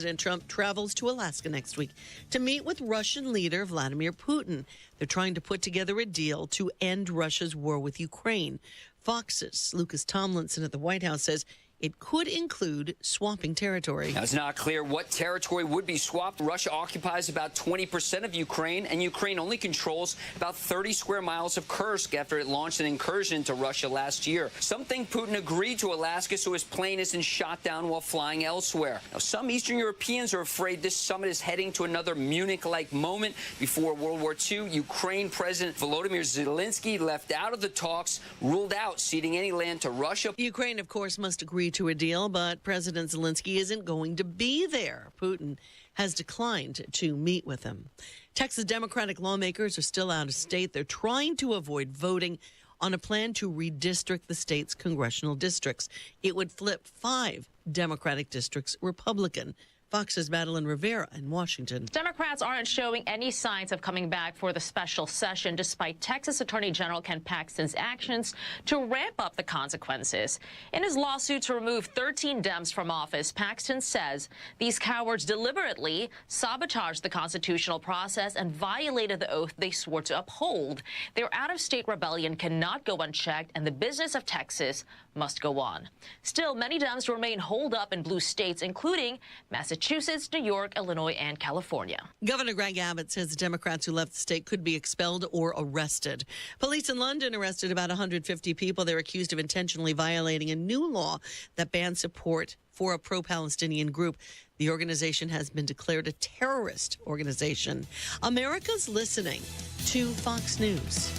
President Trump travels to Alaska next week to meet with Russian leader Vladimir Putin. They're trying to put together a deal to end Russia's war with Ukraine. Fox's Lucas Tomlinson at the White House says it could include swapping territory. Now, it's not clear what territory would be swapped. Russia occupies about 20% of Ukraine, and Ukraine only controls about 30 square miles of Kursk after it launched an incursion into Russia last year. Some think Putin agreed to Alaska so his plane isn't shot down while flying elsewhere. Now, some Eastern Europeans are afraid this summit is heading to another Munich-like moment. Before World War II, Ukraine President Volodymyr Zelensky left out of the talks, ruled out ceding any land to Russia. Ukraine, of course, must agree to a deal, but President Zelensky isn't going to be there. Putin has declined to meet with him. Texas Democratic lawmakers are still out of state. They're trying to avoid voting on a plan to redistrict the state's congressional districts. It would flip 5 Democratic districts Republican. Fox's Madeline Rivera in Washington. Democrats aren't showing any signs of coming back for the special session, despite Texas Attorney General Ken Paxton's actions to ramp up the consequences. In his lawsuit to remove 13 Dems from office, Paxton says these cowards deliberately sabotaged the constitutional process and violated the oath they swore to uphold. Their out-of-state rebellion cannot go unchecked, and the business of Texas must go on. Still, many Dems remain holed up in blue states, including Massachusetts, New York, Illinois, and California. Governor Greg Abbott says the Democrats who left the state could be expelled or arrested. Police in London arrested about 150 people. They're accused of intentionally violating a new law that bans support for a pro-Palestinian group. The organization has been declared a terrorist organization. America's listening to Fox News.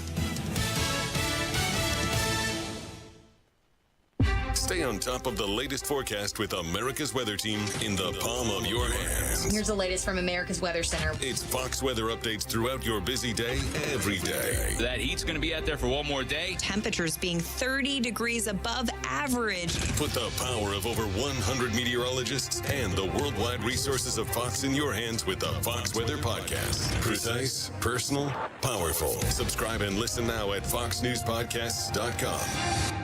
Stay on top of the latest forecast with America's Weather Team in the palm of your hands. Here's the latest from America's Weather Center. It's Fox weather updates throughout your busy day, every day. That heat's going to be out there for one more day. Temperatures being 30 degrees above average. Put the power of over 100 meteorologists and the worldwide resources of Fox in your hands with the Fox Weather Podcast. Precise, personal, powerful. Subscribe and listen now at foxnewspodcasts.com.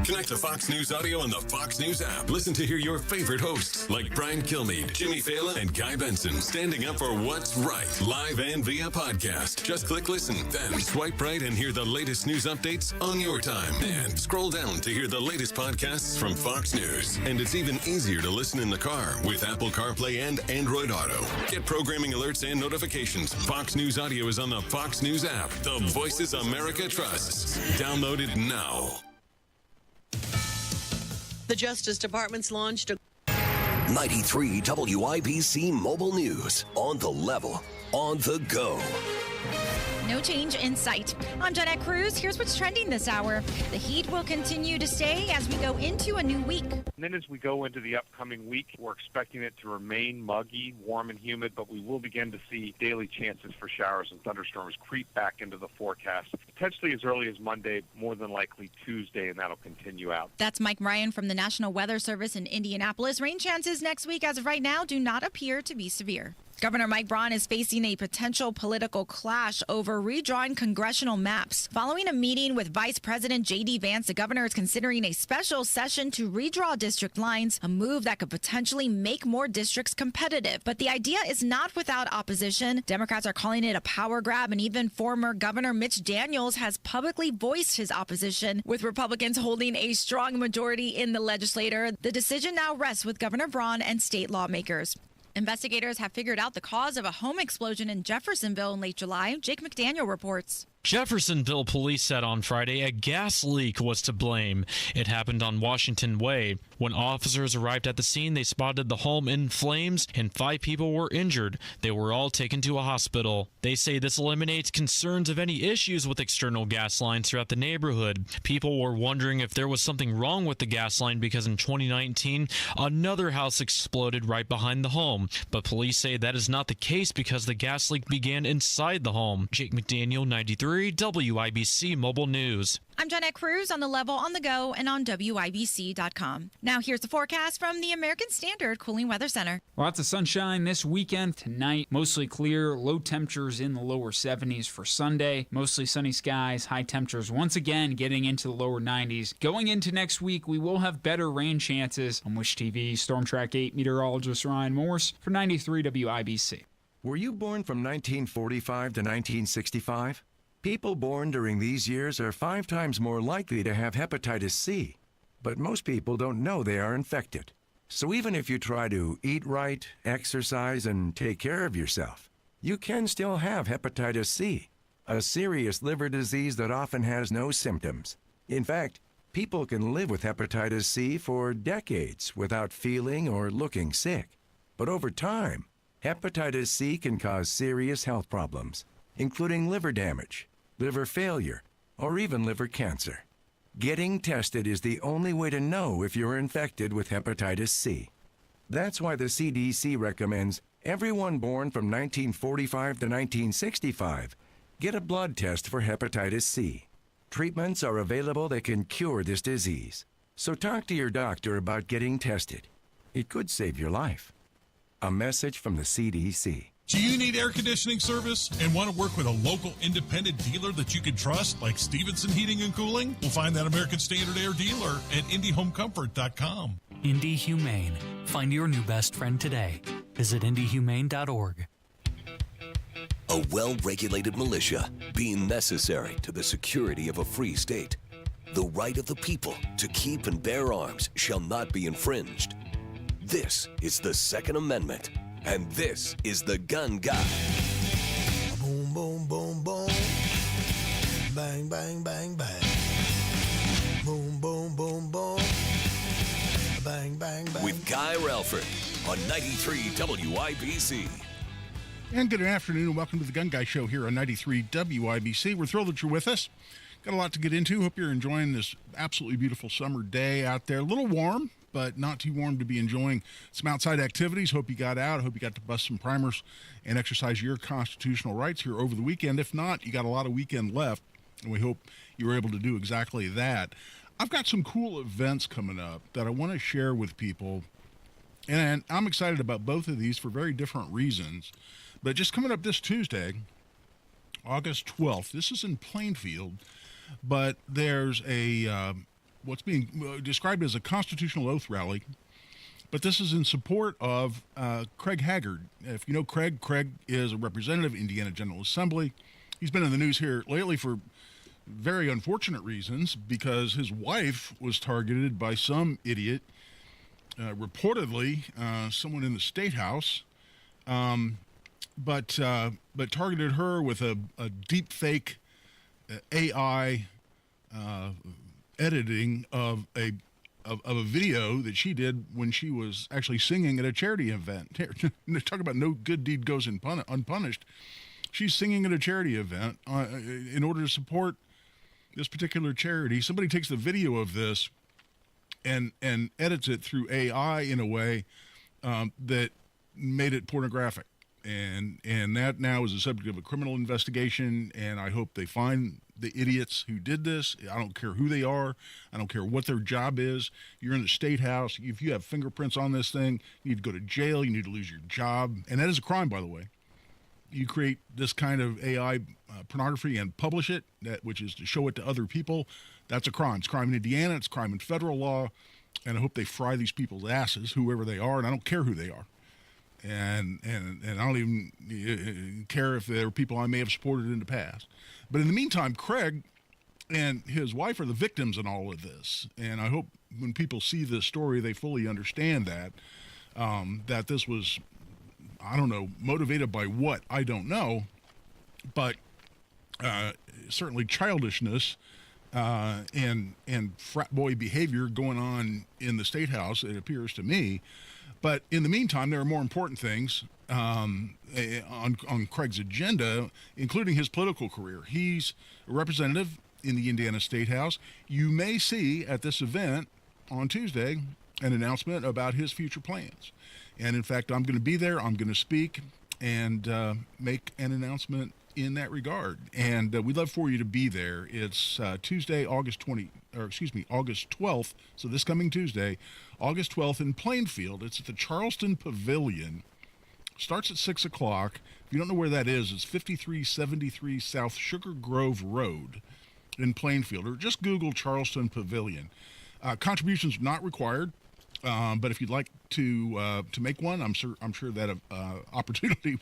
Connect to Fox News Audio on the Fox News app. Listen to hear your favorite hosts like Brian Kilmeade, Jimmy Fallon, and Guy Benson standing up for what's right, live and via podcast. Just click listen, then swipe right and hear the latest news updates on your time. And scroll down to hear the latest podcasts from Fox News. And it's even easier to listen in the car with Apple CarPlay and Android Auto. Get programming alerts and notifications. Fox News Audio is on the Fox News app. The voices America trusts. Download it now. The Justice Department's launched a 93 WIBC Mobile News. On the level, on the go. No change in sight. I'm Jeanette Cruz. Here's what's trending this hour. The heat will continue to stay as we go into a new week. And then as we go into the upcoming week, we're expecting it to remain muggy, warm, and humid, but we will begin to see daily chances for showers and thunderstorms creep back into the forecast, potentially as early as Monday, more than likely Tuesday, and that'll continue out. That's Mike Ryan from the National Weather Service in Indianapolis. Rain chances next week as of right now do not appear to be severe. Governor Mike Braun is facing a potential political clash over redrawing congressional maps. Following a meeting with Vice President J.D. Vance, the governor is considering a special session to redraw district lines, a move that could potentially make more districts competitive. But the idea is not without opposition. Democrats are calling it a power grab, and even former Governor Mitch Daniels has publicly voiced his opposition. With Republicans holding a strong majority in the legislature, the decision now rests with Governor Braun and state lawmakers. Investigators have figured out the cause of a home explosion in Jeffersonville in late July. Jake McDaniel reports. Jeffersonville police said on Friday a gas leak was to blame. It happened on Washington Way. When officers arrived at the scene, they spotted the home in flames and 5 people were injured. They were all taken to a hospital. They say this eliminates concerns of any issues with external gas lines throughout the neighborhood. People were wondering if there was something wrong with the gas line because in 2019, another house exploded right behind the home. But police say that is not the case because the gas leak began inside the home. Jake McDaniel, 93 93 WIBC Mobile News. I'm Jeanette Cruz on The Level, on the go, and on WIBC.com. Now here's the forecast from the American Standard Cooling Weather Center. Lots of sunshine this weekend. Tonight, mostly clear, low temperatures in the lower 70s for Sunday. Mostly sunny skies, high temperatures once again getting into the lower 90s. Going into next week, we will have better rain chances. On Wish TV, Storm Track 8 meteorologist Ryan Morse for 93 WIBC. Were you born from 1945 to 1965? People born during these years are 5 times more likely to have hepatitis C. But most people don't know they are infected. So even if you try to eat right, exercise, and take care of yourself, you can still have hepatitis C, a serious liver disease that often has no symptoms. In fact, people can live with hepatitis C for decades without feeling or looking sick. But over time, hepatitis C can cause serious health problems, including liver damage, liver failure, or even liver cancer. Getting tested is the only way to know if you're infected with hepatitis C. That's why the CDC recommends everyone born from 1945 to 1965 get a blood test for hepatitis C. Treatments are available that can cure this disease. So talk to your doctor about getting tested. It could save your life. A message from the CDC. Do you need air conditioning service and want to work with a local independent dealer that you can trust, like Stevenson Heating and Cooling? We'll find that American Standard Air dealer at IndyHomeComfort.com. Indy Humane. Find your new best friend today. Visit IndyHumane.org. A well-regulated militia being necessary to the security of a free state. The right of the people to keep and bear arms shall not be infringed. This is the Second Amendment. And this is the Gun Guy. Boom, boom, boom, boom. Bang, bang, bang, bang. Boom, boom, boom, boom. Bang, bang, bang. With Guy Relford on 93 WIBC. And good afternoon and welcome to the Gun Guy Show here on 93 WIBC. We're thrilled that you're with us. Got a lot to get into. Hope you're enjoying this absolutely beautiful summer day out there. A little warm, but not too warm to be enjoying some outside activities. Hope you got out. Hope you got to bust some primers and exercise your constitutional rights here over the weekend. If not, you got a lot of weekend left, and we hope you were able to do exactly that. I've got some cool events coming up that I want to share with people, and I'm excited about both of these for very different reasons. But just coming up this Tuesday, August 12th, this is in Plainfield, but there's a what's being described as a constitutional oath rally, but this is in support of Craig Haggard. If you know Craig is a representative, Indiana General Assembly. He's been in the news here lately for very unfortunate reasons because his wife was targeted by some idiot, reportedly someone in the State House, but targeted her with a deep fake AI editing of a video that she did when she was actually singing at a charity event. Talk about no good deed goes unpunished. She's singing at a charity event in order to support this particular charity. Somebody takes the video of this and edits it through AI in a way that made it pornographic. And that now is the subject of a criminal investigation, and I hope they find the idiots who did this. I don't care who they are. I don't care what their job is. You're in the State House. If you have fingerprints on this thing, you need to go to jail. You need to lose your job. And that is a crime, by the way. You create this kind of AI pornography and publish it, which is to show it to other people. That's a crime. It's a crime in Indiana. It's a crime in federal law. And I hope they fry these people's asses, whoever they are, and I don't care who they are. And I don't even care if they're people I may have supported in the past. But in the meantime, Craig and his wife are the victims in all of this. And I hope when people see this story, they fully understand that, that this was, I don't know, motivated by what, I don't know, but certainly childishness and frat boy behavior going on in the State House, it appears to me. But in the meantime, there are more important things on Craig's agenda, including his political career. He's a representative in the Indiana State House. You may see at this event on Tuesday an announcement about his future plans. And in fact, I'm going to be there. I'm going to speak. and make an announcement in that regard. And we'd love for you to be there. It's Tuesday, August 12th. So this coming Tuesday, August 12th in Plainfield. It's at the Charleston Pavilion. Starts at 6 o'clock. If you don't know where that is, it's 5373 South Sugar Grove Road in Plainfield, or just Google Charleston Pavilion. Contributions not required, but if you'd like to make one, I'm sure that opportunity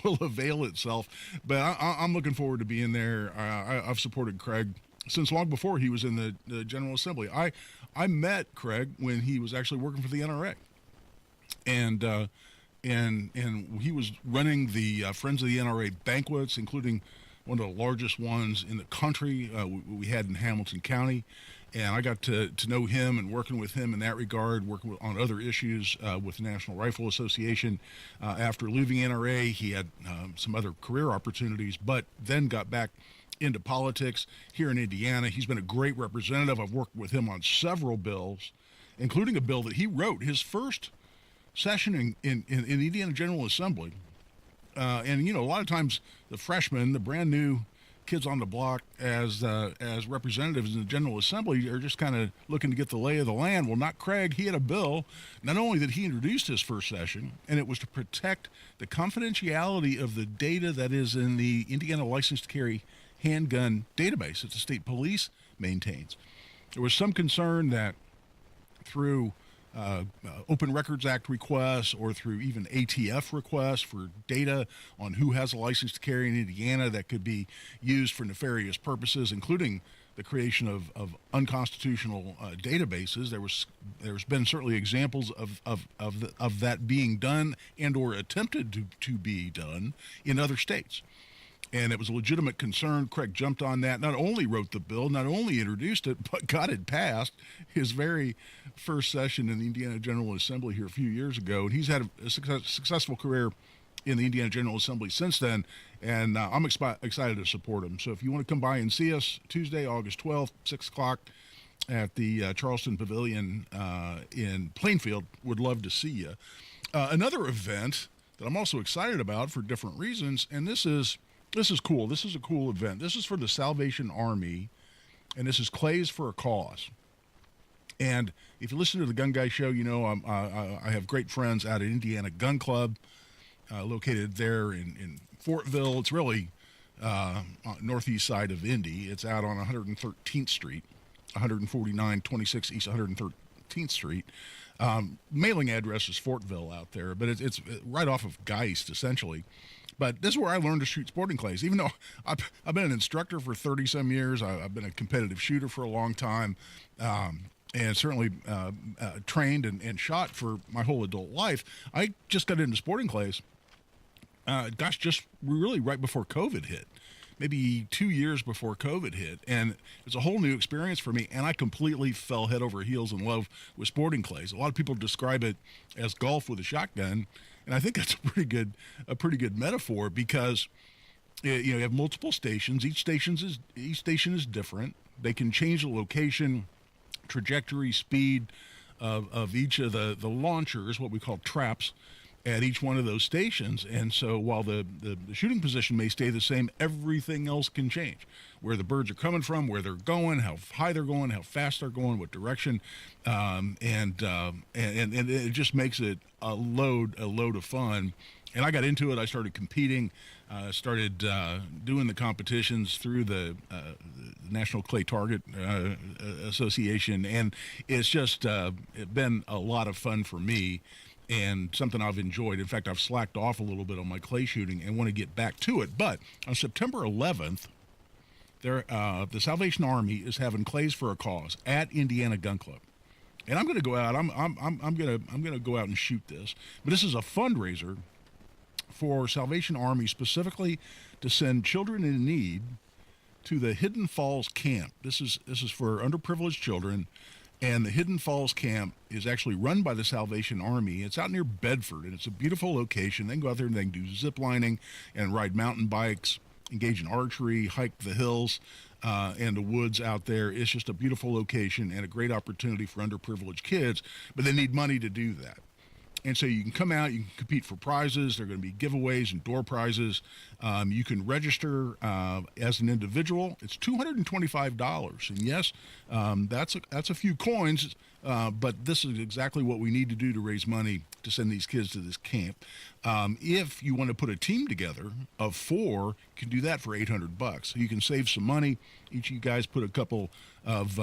will avail itself. But I'm looking forward to being there. I've supported Craig since long before he was in the General Assembly. I met Craig when he was actually working for the NRA, and he was running the Friends of the NRA banquets, including one of the largest ones in the country we had in Hamilton County. And I got to know him and working with him in that regard, working on other issues with the National Rifle Association. After leaving NRA, he had some other career opportunities, but then got back into politics here in Indiana. He's been a great representative. I've worked with him on several bills, including a bill that he wrote his first session in the Indiana General Assembly. And, you know, a lot of times the freshmen, the brand new kids on the block as representatives in the General Assembly are just kind of looking to get the lay of the land. Well, not Craig. He had a bill. Not only that he introduced his first session, and it was to protect the confidentiality of the data that is in the Indiana License to Carry handgun database that the state police maintains. There was some concern that through Open Records Act requests or through even ATF requests for data on who has a license to carry in Indiana that could be used for nefarious purposes, including the creation of unconstitutional databases. There's been certainly examples of that being done and or attempted to be done in other states. And it was a legitimate concern. Craig jumped on that, not only wrote the bill, not only introduced it, but got it passed his very first session in the Indiana General Assembly here a few years ago. And he's had a successful career in the Indiana General Assembly since then, and I'm excited to support him. So if you want to come by and see us Tuesday, August 12th, 6 o'clock at the Charleston Pavilion in Plainfield, would love to see you. Another event that I'm also excited about for different reasons, and this is cool. This is a cool event. This is for the Salvation Army, and this is Clays for a Cause. And if you listen to the Gun Guy Show, you know I have great friends out at Indiana Gun Club, located there in Fortville. It's really northeast side of Indy. It's out on 113th Street, 14926 East 113th Street. Mailing address is Fortville out there, but it's right off of Geist, essentially. But this is where I learned to shoot sporting clays. Even though I've been an instructor for 30-some years, I've been a competitive shooter for a long time, and certainly trained and shot for my whole adult life. I just got into sporting clays, just really right before COVID hit. Maybe 2 years before COVID hit, and it's a whole new experience for me, and I completely fell head over heels in love with sporting clays. A lot of people describe it as golf with a shotgun, and I think that's a pretty good metaphor, because you have multiple stations. Each station is different. They can change the location, trajectory, speed of each of the launchers, what we call traps, at each one of those stations. And so while the shooting position may stay the same, everything else can change. Where the birds are coming from, where they're going, how high they're going, how fast they're going, what direction, and it just makes it a load of fun. And I got into it. I started competing, started doing the competitions through the National Clay Target Association, and it's just been a lot of fun for me, and something I've enjoyed. In fact, I've slacked off a little bit on my clay shooting and want to get back to it. But on September 11th, the Salvation Army is having Clays for a Cause at Indiana Gun Club, and I'm going to go out. I'm going to go out and shoot this. But this is a fundraiser for Salvation Army, specifically to send children in need to the Hidden Falls camp. This is for underprivileged children. And the Hidden Falls camp is actually run by the Salvation Army. It's out near Bedford, and it's a beautiful location. They can go out there and they can do zip lining and ride mountain bikes, engage in archery, hike the hills and the woods out there. It's just a beautiful location and a great opportunity for underprivileged kids, but they need money to do that. And so you can come out, you can compete for prizes. There are going to be giveaways and door prizes. You can register as an individual. It's $225. And yes, that's a few coins, but this is exactly what we need to do to raise money to send these kids to this camp. If you want to put a team together of 4, you can do that for $800. So you can save some money. Each of you guys put a couple of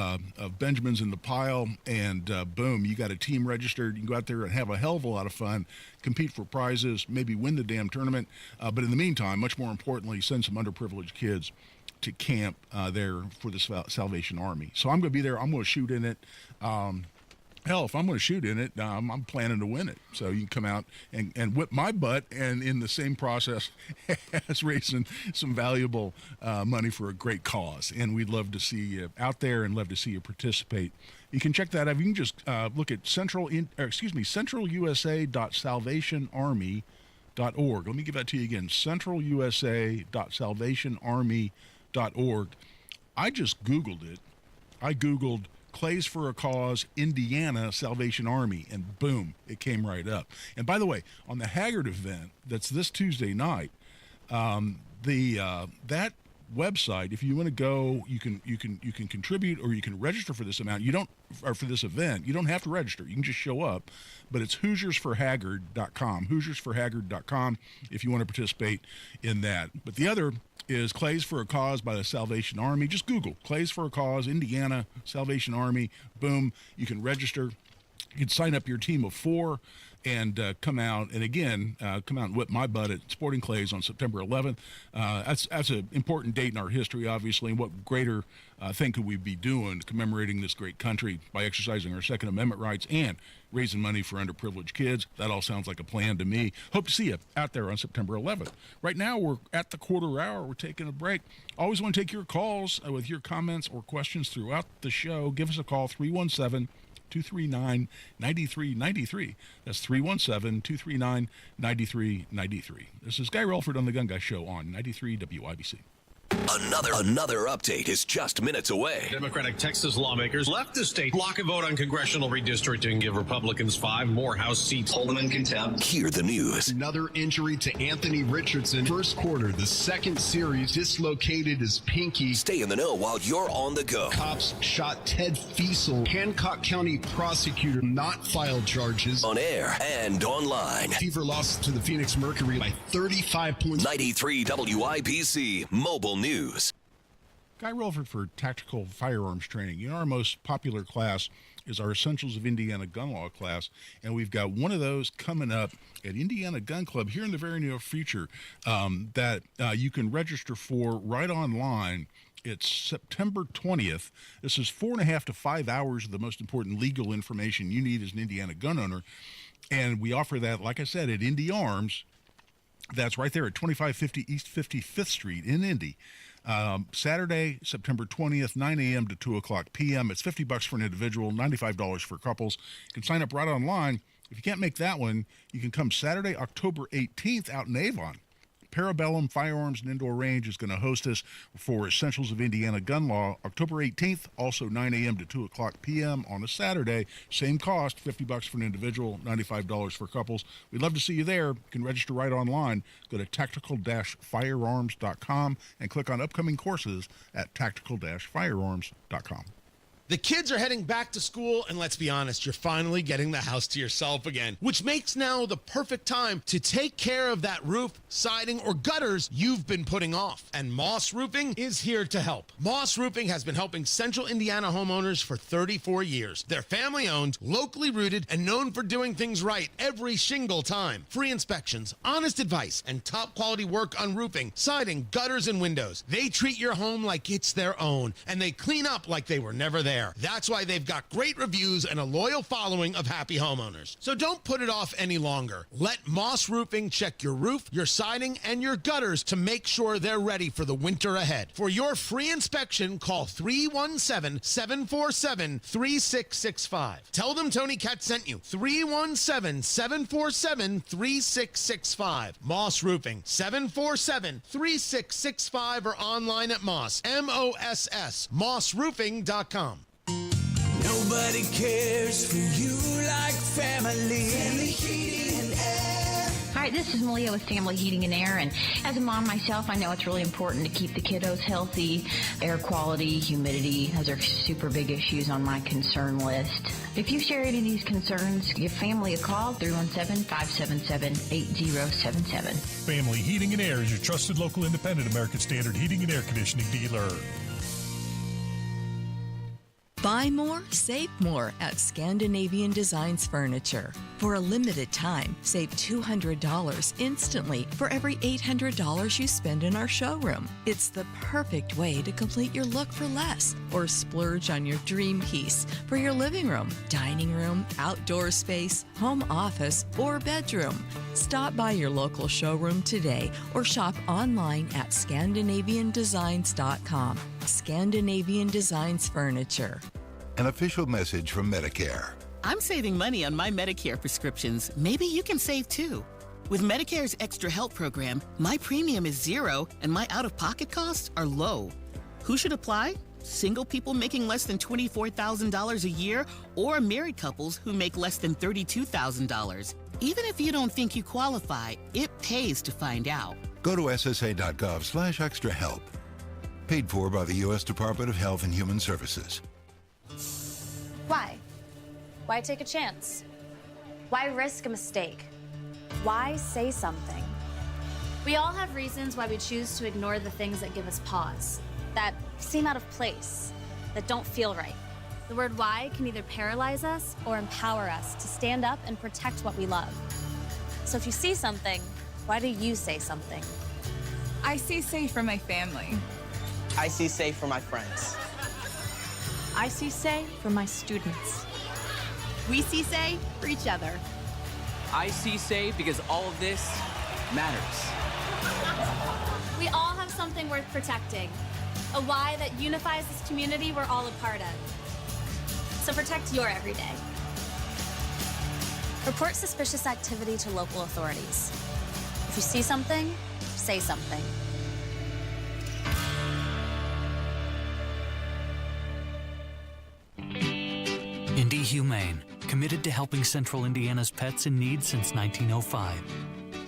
Benjamins in the pile, and boom, you got a team registered. You can go out there and have a hell of a lot of fun, compete for prizes, maybe win the damn tournament. But in the meantime, much more importantly, send some underprivileged kids to camp there for the Salvation Army. So I'm going to be there. I'm going to shoot in it. Hell, if I'm going to shoot in it, I'm planning to win it. So you can come out and whip my butt, and in the same process as raising some valuable money for a great cause. And we'd love to see you out there and love to see you participate. You can check that out. You can just look at centralusa.salvationarmy.org. Let me give that to you again, centralusa.salvationarmy.org. I just Googled it. I Googled Clays for a Cause, Indiana Salvation Army, and boom, it came right up. And by the way, on the Haggard event that's this Tuesday night, that website, if you want to go, you can contribute, or you can register for this amount. For this event, you don't have to register. You can just show up. But it's HoosiersForHaggard.com. HoosiersForHaggard.com if you want to participate in that. But the other is Clays for a Cause by the Salvation Army. Just Google Clays for a Cause, Indiana Salvation Army. Boom, you can register. You can sign up your team of 4 and come out. And again, come out and whip my butt at Sporting Clays on September 11th. That's an important date in our history, obviously. And what greater thing could we be doing commemorating this great country by exercising our Second Amendment rights and raising money for underprivileged kids? That all sounds like a plan to me. Hope to see you out there on September 11th. Right now, we're at the quarter hour. We're taking a break. Always want to take your calls with your comments or questions throughout the show. Give us a call, 317-239-9393. That's 317-239-9393. This is Guy Relford on The Gun Guy Show on 93 WIBC. Another update is just minutes away. Democratic Texas lawmakers left the state. Block a vote on congressional redistricting, give Republicans 5 more House seats. Hold them in contempt. Hear the news. Another injury to Anthony Richardson. First quarter, the second series, dislocated his pinky. Stay in the know while you're on the go. Cops shot Ted Fiesel. Hancock County prosecutor not filed charges. On air and online. Fever lost to the Phoenix Mercury by 35 points. 93 WIBC Mobile News. Guy Relford for Tactical Firearms Training. You know, our most popular class is our Essentials of Indiana Gun Law class, and we've got one of those coming up at Indiana Gun Club here in the very near future that you can register for right online. It's September 20th. This is 4.5 to 5 hours of the most important legal information you need as an Indiana gun owner, and we offer that, like I said, at Indy Arms. That's right there at 2550 East 55th Street in Indy. Saturday, September 20th, 9 a.m. to 2 o'clock p.m. It's $50 for an individual, $95 for couples. You can sign up right online. If you can't make that one, you can come Saturday, October 18th out in Avon. Parabellum Firearms and Indoor Range is going to host us for Essentials of Indiana Gun Law, October 18th, also 9 a.m. to 2 o'clock p.m. on a Saturday. Same cost, $50 for an individual, $95 for couples. We'd love to see you there. You can register right online. Go to tactical-firearms.com and click on upcoming courses at tactical-firearms.com. The kids are heading back to school, and let's be honest, you're finally getting the house to yourself again, which makes now the perfect time to take care of that roof, siding, or gutters you've been putting off. And Moss Roofing is here to help. Moss Roofing has been helping Central Indiana homeowners for 34 years. They're family-owned, locally rooted, and known for doing things right every single time. Free inspections, honest advice, and top-quality work on roofing, siding, gutters, and windows. They treat your home like it's their own, and they clean up like they were never there. That's why they've got great reviews and a loyal following of happy homeowners. So don't put it off any longer. Let Moss Roofing check your roof, your siding, and your gutters to make sure they're ready for the winter ahead. For your free inspection, call 317-747-3665. Tell them Tony Katz sent you. 317-747-3665. Moss Roofing, 747-3665, or online at Moss, M-O-S-S, mossroofing.com. No Nobody cares for you like family. Family Heating and Air. Hi, this is Malia with Family Heating and Air, and as a mom myself, I know it's really important to keep the kiddos healthy. Air quality, humidity, those are super big issues on my concern list. If you share any of these concerns, give family a call, 317-577-8077. Family Heating and Air is your trusted local independent American Standard heating and air conditioning dealer. Buy more, save more at Scandinavian Designs Furniture. For a limited time, save $200 instantly for every $800 you spend in our showroom. It's the perfect way to complete your look for less or splurge on your dream piece for your living room, dining room, outdoor space, home office, or bedroom. Stop by your local showroom today or shop online at ScandinavianDesigns.com. Scandinavian Designs Furniture. An official message from Medicare. I'm saving money on my Medicare prescriptions. Maybe you can save too. With Medicare's Extra Help program, my premium is $0 and my out-of-pocket costs are low. Who should apply? Single people making less than $24,000 a year or married couples who make less than $32,000. Even if you don't think you qualify, it pays to find out. Go to ssa.gov/extrahelp. Paid for by the U.S. Department of Health and Human Services. Why? Why take a chance? Why risk a mistake? Why say something? We all have reasons why we choose to ignore the things that give us pause, that seem out of place, that don't feel right. The word why can either paralyze us or empower us to stand up and protect what we love. So if you see something, why do you say something? I see safe for my family. I see safe for my friends. I see say for my students. We see say for each other. I see say because all of this matters. We all have something worth protecting, a why that unifies this community we're all a part of. So protect your everyday. Report suspicious activity to local authorities. If you see something, say something. Indy Humane, committed to helping Central Indiana's pets in need since 1905.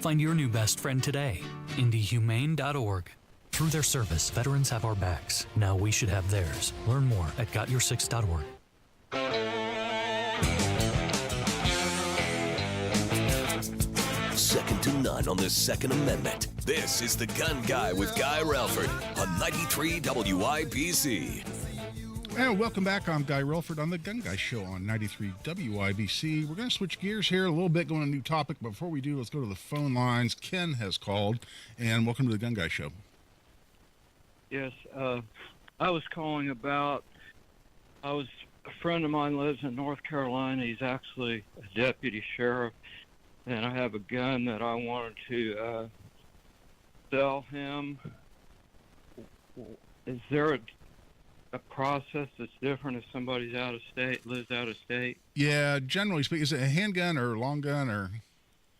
Find your new best friend today, indyhumane.org. Through their service, veterans have our backs. Now we should have theirs. Learn more at gotyoursix.org. Second to none on the Second Amendment. This is The Gun Guy with Guy Relford on 93 WIBC. And welcome back. I'm Guy Relford on The Gun Guy Show on 93 WIBC. We're going to switch gears here a little bit, going to a new topic. But before we do, let's go to the phone lines. Ken has called, and welcome to The Gun Guy Show. Yes, I was calling about, a friend of mine lives in North Carolina. He's actually a deputy sheriff, and I have a gun that I wanted to sell him. Is there a process that's different if somebody's out of state, lives out of state? Yeah, generally speaking, is it a handgun or a long gun or?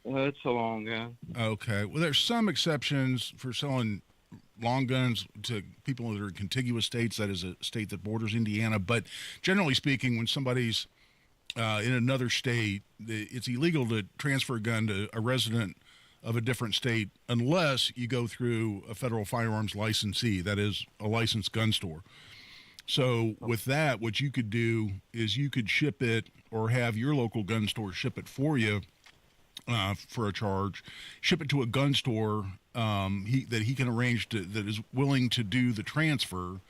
It's a long gun. Okay. Well, there's some exceptions for selling long guns to people that are in contiguous states, that is a state that borders Indiana. But generally speaking, when somebody's in another state, it's illegal to transfer a gun to a resident of a different state unless you go through a federal firearms licensee, that is a licensed gun store. So with that, what you could do is you could ship it or have your local gun store ship it for you for a charge, ship it to a gun store that he can arrange that is willing to do the transfer.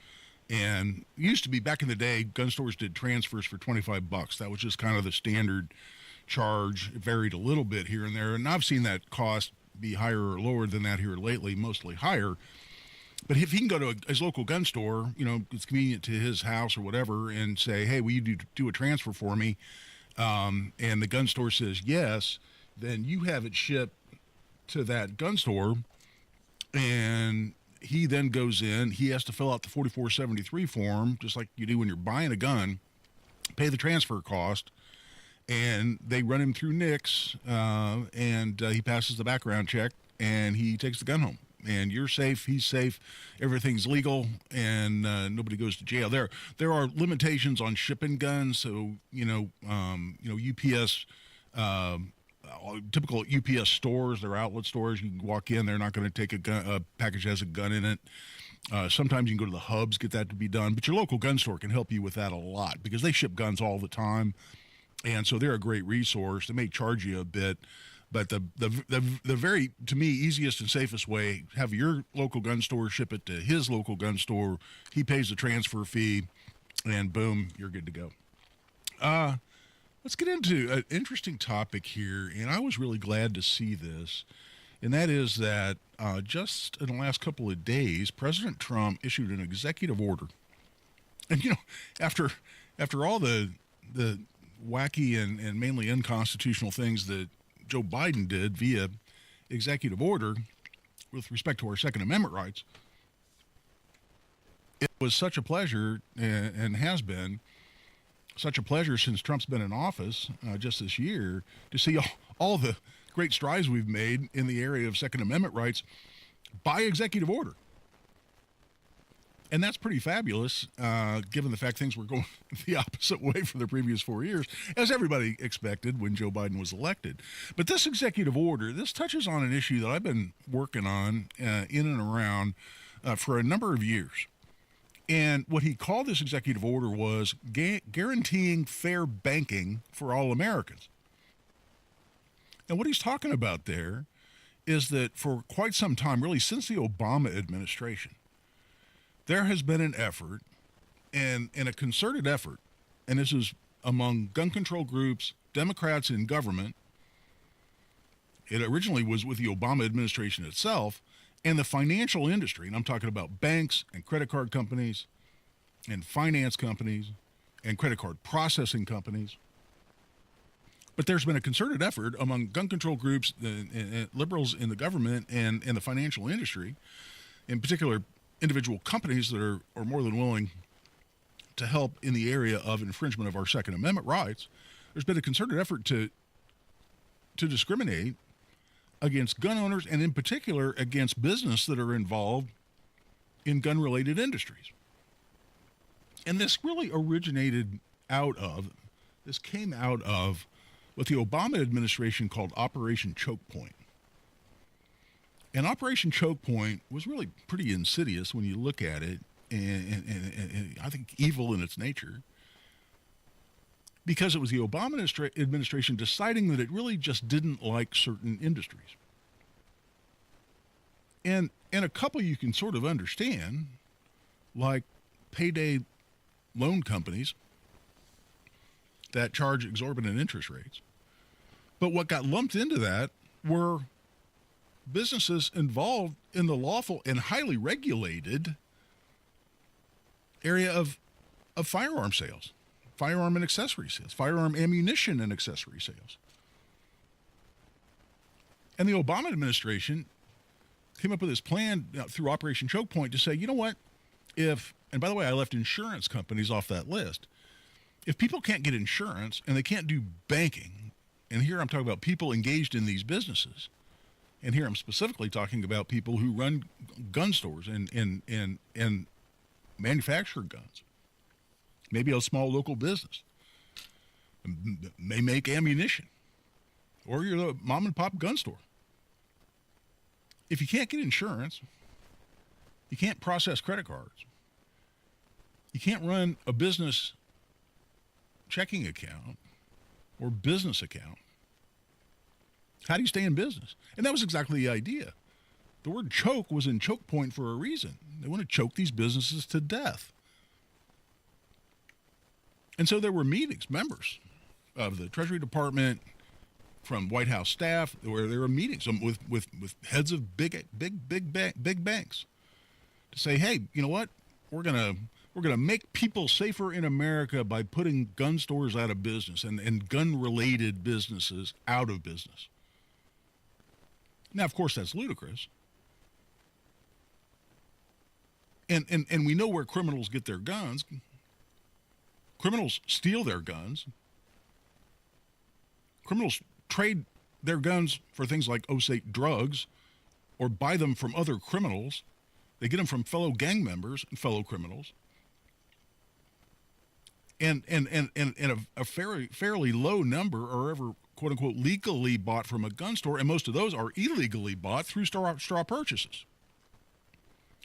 And it used to be back in the day, gun stores did transfers for $25. That was just kind of the standard charge. It varied a little bit here and there. And I've seen that cost be higher or lower than that here lately, mostly higher. But if he can go to his local gun store, it's convenient to his house or whatever, and say, hey, will you do a transfer for me? And the gun store says yes, then you have it shipped to that gun store, and he then goes in. He has to fill out the 4473 form, just like you do when you're buying a gun, pay the transfer cost, and they run him through NICS, and he passes the background check, and he takes the gun home. and you're safe, he's safe, everything's legal, and nobody goes to jail. There are limitations on shipping guns, so UPS. Typical UPS stores, they're outlet stores. You can walk in, they're not going to take a package that has a gun in it. Sometimes you can go to the hubs, get that to be done. But your local gun store can help you with that a lot because they ship guns all the time. And so they're a great resource. They may charge you a bit. But the very, to me, easiest and safest way, have your local gun store ship it to his local gun store. He pays the transfer fee, and boom, you're good to go. Let's get into an interesting topic here, and I was really glad to see this, and that is that just in the last couple of days, President Trump issued an executive order. And, after all the wacky and mainly unconstitutional things that Joe Biden did via executive order with respect to our Second Amendment rights, it was such a pleasure, and has been, such a pleasure since Trump's been in office just this year to see all the great strides we've made in the area of Second Amendment rights by executive order. And that's pretty fabulous, given the fact things were going the opposite way for the previous 4 years, as everybody expected when Joe Biden was elected. But this executive order, this touches on an issue that I've been working on in and around for a number of years. And what he called this executive order was guaranteeing fair banking for all Americans. And what he's talking about there is that for quite some time, really since the Obama administration, there has been an effort and a concerted effort, and this is among gun control groups, Democrats in government. It originally was with the Obama administration itself, and the financial industry, and I'm talking about banks and credit card companies and finance companies and credit card processing companies. But there's been a concerted effort among gun control groups, liberals in the government and the financial industry, in particular individual companies that are more than willing to help in the area of infringement of our Second Amendment rights. There's been a concerted effort to discriminate against gun owners, and in particular against business that are involved in gun-related industries. And this really came out of what the Obama administration called Operation Choke Point. And Operation Choke Point was really pretty insidious when you look at it, and I think evil in its nature, because it was the Obama administration deciding that it really just didn't like certain industries. And a couple you can sort of understand, like payday loan companies that charge exorbitant interest rates. But what got lumped into that were businesses involved in the lawful and highly regulated area of firearm sales. Firearm and accessory sales, firearm ammunition and accessory sales. And the Obama administration came up with this plan through Operation Choke Point to say, you know what, and by the way, I left insurance companies off that list. If people can't get insurance and they can't do banking, and here I'm talking about people engaged in these businesses, and here I'm specifically talking about people who run gun stores and manufacture guns. Maybe a small local business may make ammunition, or you're a mom and pop gun store. If you can't get insurance, you can't process credit cards, you can't run a business checking account or business account, how do you stay in business? And that was exactly the idea. The word choke was in Choke Point for a reason. They want to choke these businesses to death. And so there were meetings, members of the Treasury Department, from White House staff, where there were meetings with heads of big banks to say, hey, you know what? We're gonna make people safer in America by putting gun stores out of business and gun-related businesses out of business. Now, of course, that's ludicrous. And we know where criminals get their guns. Criminals steal their guns. Criminals trade their guns for things like OSAT drugs or buy them from other criminals. They get them from fellow gang members and fellow criminals. And a fairly low number are ever, quote unquote, legally bought from a gun store, and most of those are illegally bought through straw purchases.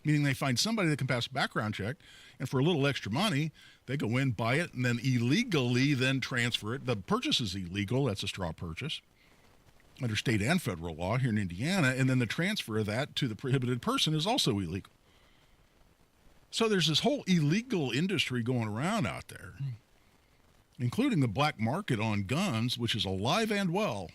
Meaning they find somebody that can pass a background check, and for a little extra money, they go in, buy it, and then illegally then transfer it. The purchase is illegal. That's a straw purchase under state and federal law here in Indiana, and then the transfer of that to the prohibited person is also illegal. So there's this whole illegal industry going around out there, including the black market on guns, which is alive and well.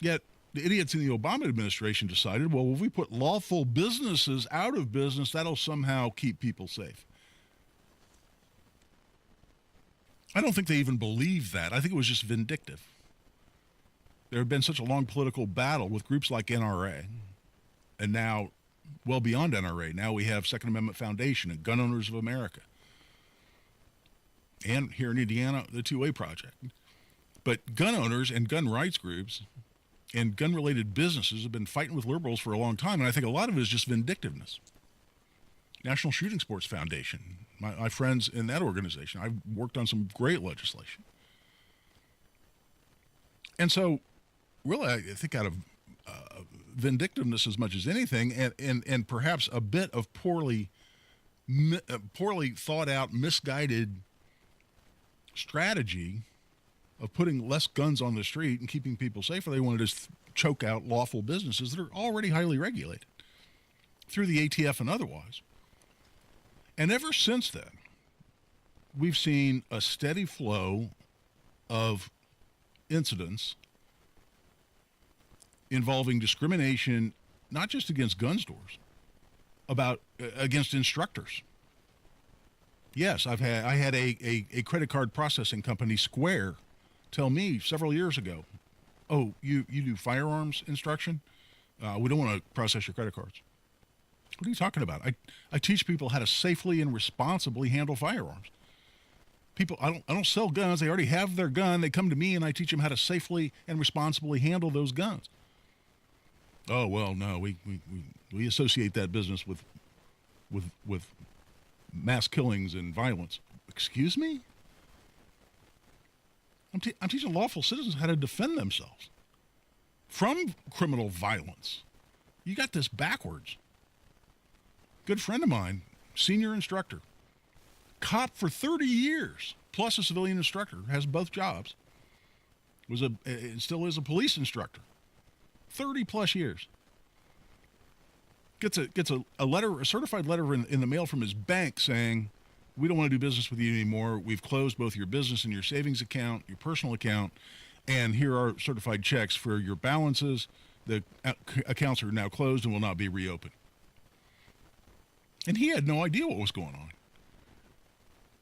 Yet the idiots in the Obama administration decided, well, if we put lawful businesses out of business, that'll somehow keep people safe. I don't think they even believed that. I think it was just vindictive. There had been such a long political battle with groups like NRA, and now, well beyond NRA, now we have Second Amendment Foundation and Gun Owners of America. And here in Indiana, the 2A Project. But gun owners and gun rights groups and gun-related businesses have been fighting with liberals for a long time, and I think a lot of it is just vindictiveness. National Shooting Sports Foundation, my friends in that organization, I've worked on some great legislation. And so, really, I think out of vindictiveness as much as anything, and perhaps a bit of poorly thought-out, misguided strategy of putting less guns on the street and keeping people safer, they wanted to choke out lawful businesses that are already highly regulated through the ATF and otherwise. And ever since then, we've seen a steady flow of incidents involving discrimination, not just against gun stores, against instructors. Yes, I had a credit card processing company, Square, tell me several years ago, oh, you do firearms instruction? We don't want to process your credit cards. What are you talking about? I teach people how to safely and responsibly handle firearms. People, I don't sell guns. They already have their gun. They come to me and I teach them how to safely and responsibly handle those guns. Oh, well, no, we associate that business with mass killings and violence. Excuse me? I'm teaching lawful citizens how to defend themselves from criminal violence. You got this backwards. Good friend of mine, senior instructor, cop for 30 years, plus a civilian instructor, has both jobs, still is a police instructor, 30 plus years. Gets a letter, a certified letter in the mail from his bank saying, we don't want to do business with you anymore. We've closed both your business and your savings account, your personal account, and here are certified checks for your balances. The accounts are now closed and will not be reopened. And he had no idea what was going on.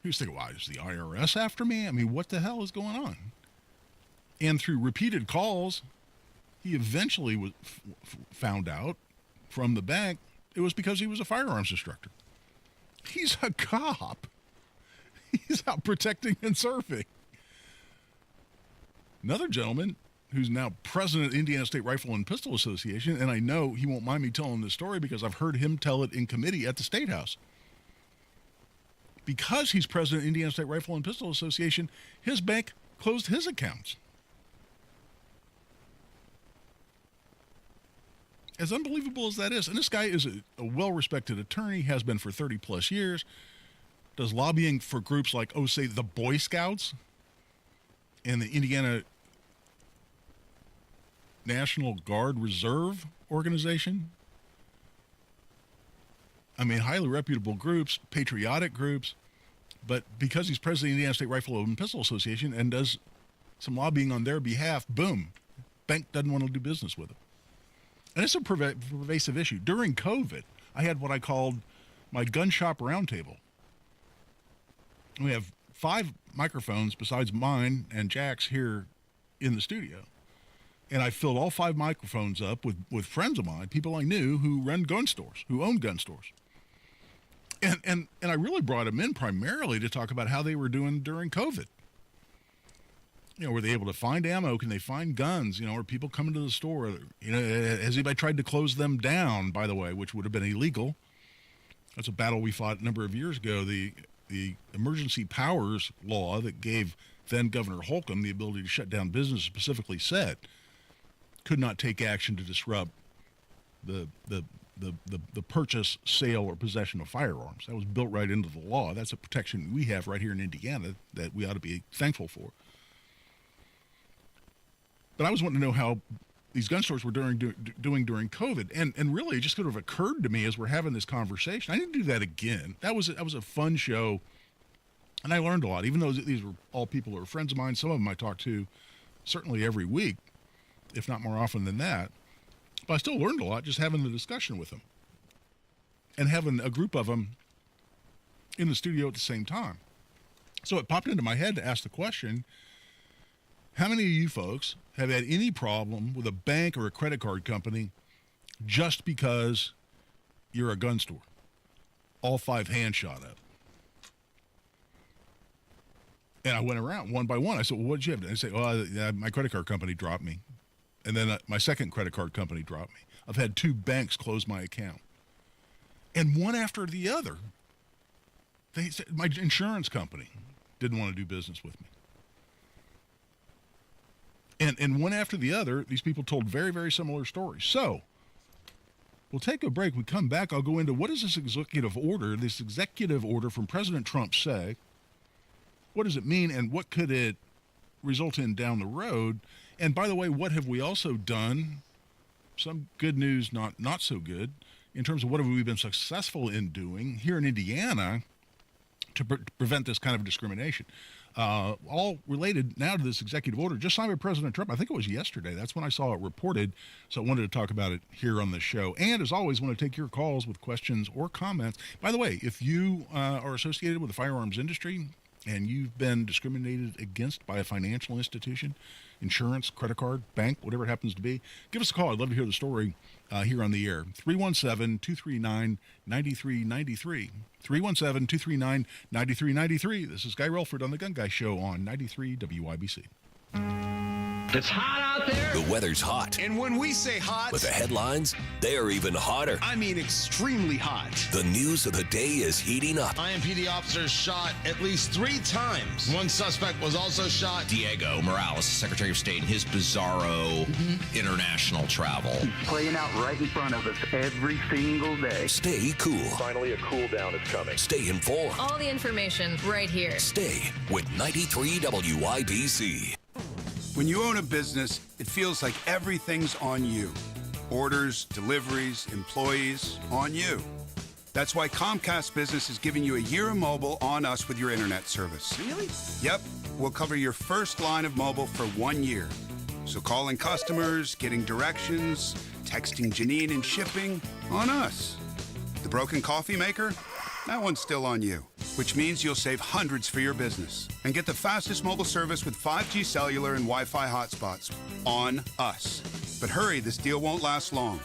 He was thinking, why is the IRS after me? I mean, what the hell is going on? And through repeated calls, he eventually found out from the bank it was because he was a firearms instructor. He's a cop. He's out protecting and serving. Another gentleman who's now president of the Indiana State Rifle and Pistol Association, and I know he won't mind me telling this story because I've heard him tell it in committee at the State House. Because he's president of the Indiana State Rifle and Pistol Association, his bank closed his accounts. As unbelievable as that is, and this guy is a well-respected attorney, has been for 30 plus years, does lobbying for groups like, say, the Boy Scouts and the Indiana National Guard Reserve Organization. I mean, highly reputable groups, patriotic groups, but because he's president of the Indiana State Rifle and Pistol Association and does some lobbying on their behalf, boom, bank doesn't want to do business with him. And it's a pervasive issue. During COVID, I had what I called my gun shop roundtable. We have 5 microphones besides mine and Jack's here in the studio. And I filled all 5 microphones up with friends of mine, people I knew who run gun stores, who own gun stores. And I really brought them in primarily to talk about how they were doing during COVID. were they able to find ammo? Can they find guns? Are people coming to the store? Has anybody tried to close them down, by the way, which would have been illegal? That's a battle we fought a number of years ago. The emergency powers law that gave then Governor Holcomb the ability to shut down business specifically said could not take action to disrupt the purchase, sale, or possession of firearms. That was built right into the law. That's a protection we have right here in Indiana that we ought to be thankful for. But I was wanting to know how these gun stores were doing during COVID, and really it just sort of occurred to me as we're having this conversation. I need to do that again. That was a fun show, and I learned a lot. Even though these were all people who are friends of mine, some of them I talk to certainly every week, if not more often than that. But I still learned a lot just having the discussion with them and having a group of them in the studio at the same time. So it popped into my head to ask the question, how many of you folks have had any problem with a bank or a credit card company just because you're a gun store? All 5 hands shot up. And I went around one by one. I said, well, what did you have? And they say, oh, my credit card company dropped me. And then my second credit card company dropped me. I've had 2 banks close my account. And one after the other, they said, my insurance company didn't want to do business with me. And one after the other, these people told very, very similar stories. So we'll take a break. We come back. I'll go into what does this executive order from President Trump say? What does it mean, and what could it result in down the road? And by the way, what have we also done? Some good news, not so good, in terms of what have we been successful in doing here in Indiana to prevent this kind of discrimination. All related now to this executive order just signed by President Trump. I think it was yesterday. That's when I saw it reported. So I wanted to talk about it here on the show. And as always, I want to take your calls with questions or comments. By the way, if you are associated with the firearms industry and you've been discriminated against by a financial institution, insurance, credit card, bank, whatever it happens to be, give us a call. I'd love to hear the story here on the air. 317-239-9393. 317-239-9393. This is Guy Relford on The Gun Guy Show on 93 WIBC. It's hot out there. The weather's hot. And when we say hot, But the headlines, they're even hotter. I mean extremely hot. The news of the day is heating up. IMPD officers shot at least 3 times. One suspect was also shot. Diego Morales, Secretary of State, and his bizarro international travel. Playing out right in front of us every single day. Stay cool. Finally, a cool down is coming. Stay informed. All the information right here. Stay with 93 WIBC. When you own a business, it feels like everything's on you. Orders, deliveries, employees, on you. That's why Comcast Business is giving you a year of mobile on us with your internet service. Really? Yep. We'll cover your first line of mobile for 1 year. So calling customers, getting directions, texting Janine and shipping, on us. The broken coffee maker? That one's still on you, which means you'll save hundreds for your business and get the fastest mobile service with 5G cellular and Wi-Fi hotspots on us. But hurry, this deal won't last long.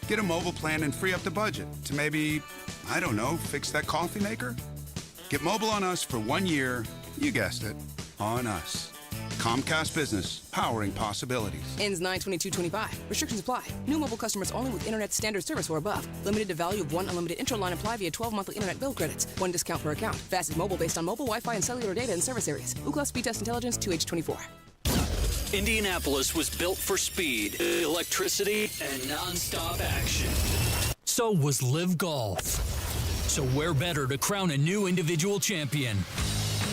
Get a mobile plan and free up the budget to maybe, I don't know, fix that coffee maker? Get mobile on us for 1 year, you guessed it, on us. Comcast Business, powering possibilities. Ends 9/22/25. Restrictions apply. New mobile customers only with internet standard service or above. Limited to value of 1 unlimited intro line apply via 12 monthly internet bill credits. 1 discount per account. Fastest mobile based on mobile Wi-Fi and cellular data in service areas. Ookla Speed Test Intelligence 2H24. Indianapolis was built for speed, electricity, and nonstop action. So was Live Golf. So where better to crown a new individual champion?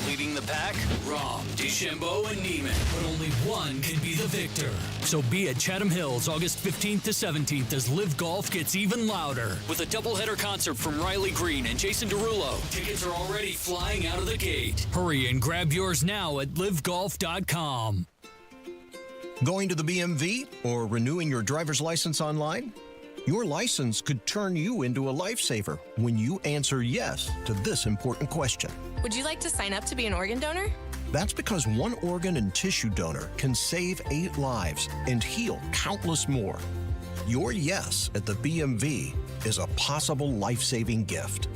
Leading the pack, Rahm, DeChambeau, and Neiman. But only one can be the victor. So be at Chatham Hills August 15th to 17th as Live Golf gets even louder. With a doubleheader concert from Riley Green and Jason Derulo. Tickets are already flying out of the gate. Hurry and grab yours now at livegolf.com. Going to the BMV or renewing your driver's license online? Your license could turn you into a lifesaver when you answer yes to this important question. Would you like to sign up to be an organ donor? That's because one organ and tissue donor can save 8 lives and heal countless more. Your yes at the BMV is a possible life-saving gift.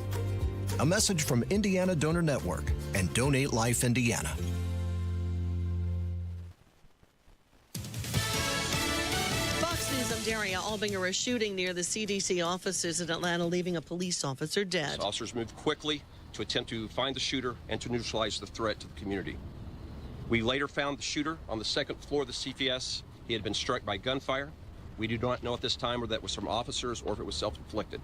A message from Indiana Donor Network and Donate Life Indiana. Daria Albinger, a shooting near the CDC offices in Atlanta, leaving a police officer dead. Officers moved quickly to attempt to find the shooter and to neutralize the threat to the community. We later found the shooter on the second floor of the CPS. He had been struck by gunfire. We do not know at this time whether that was from officers or if it was self-inflicted.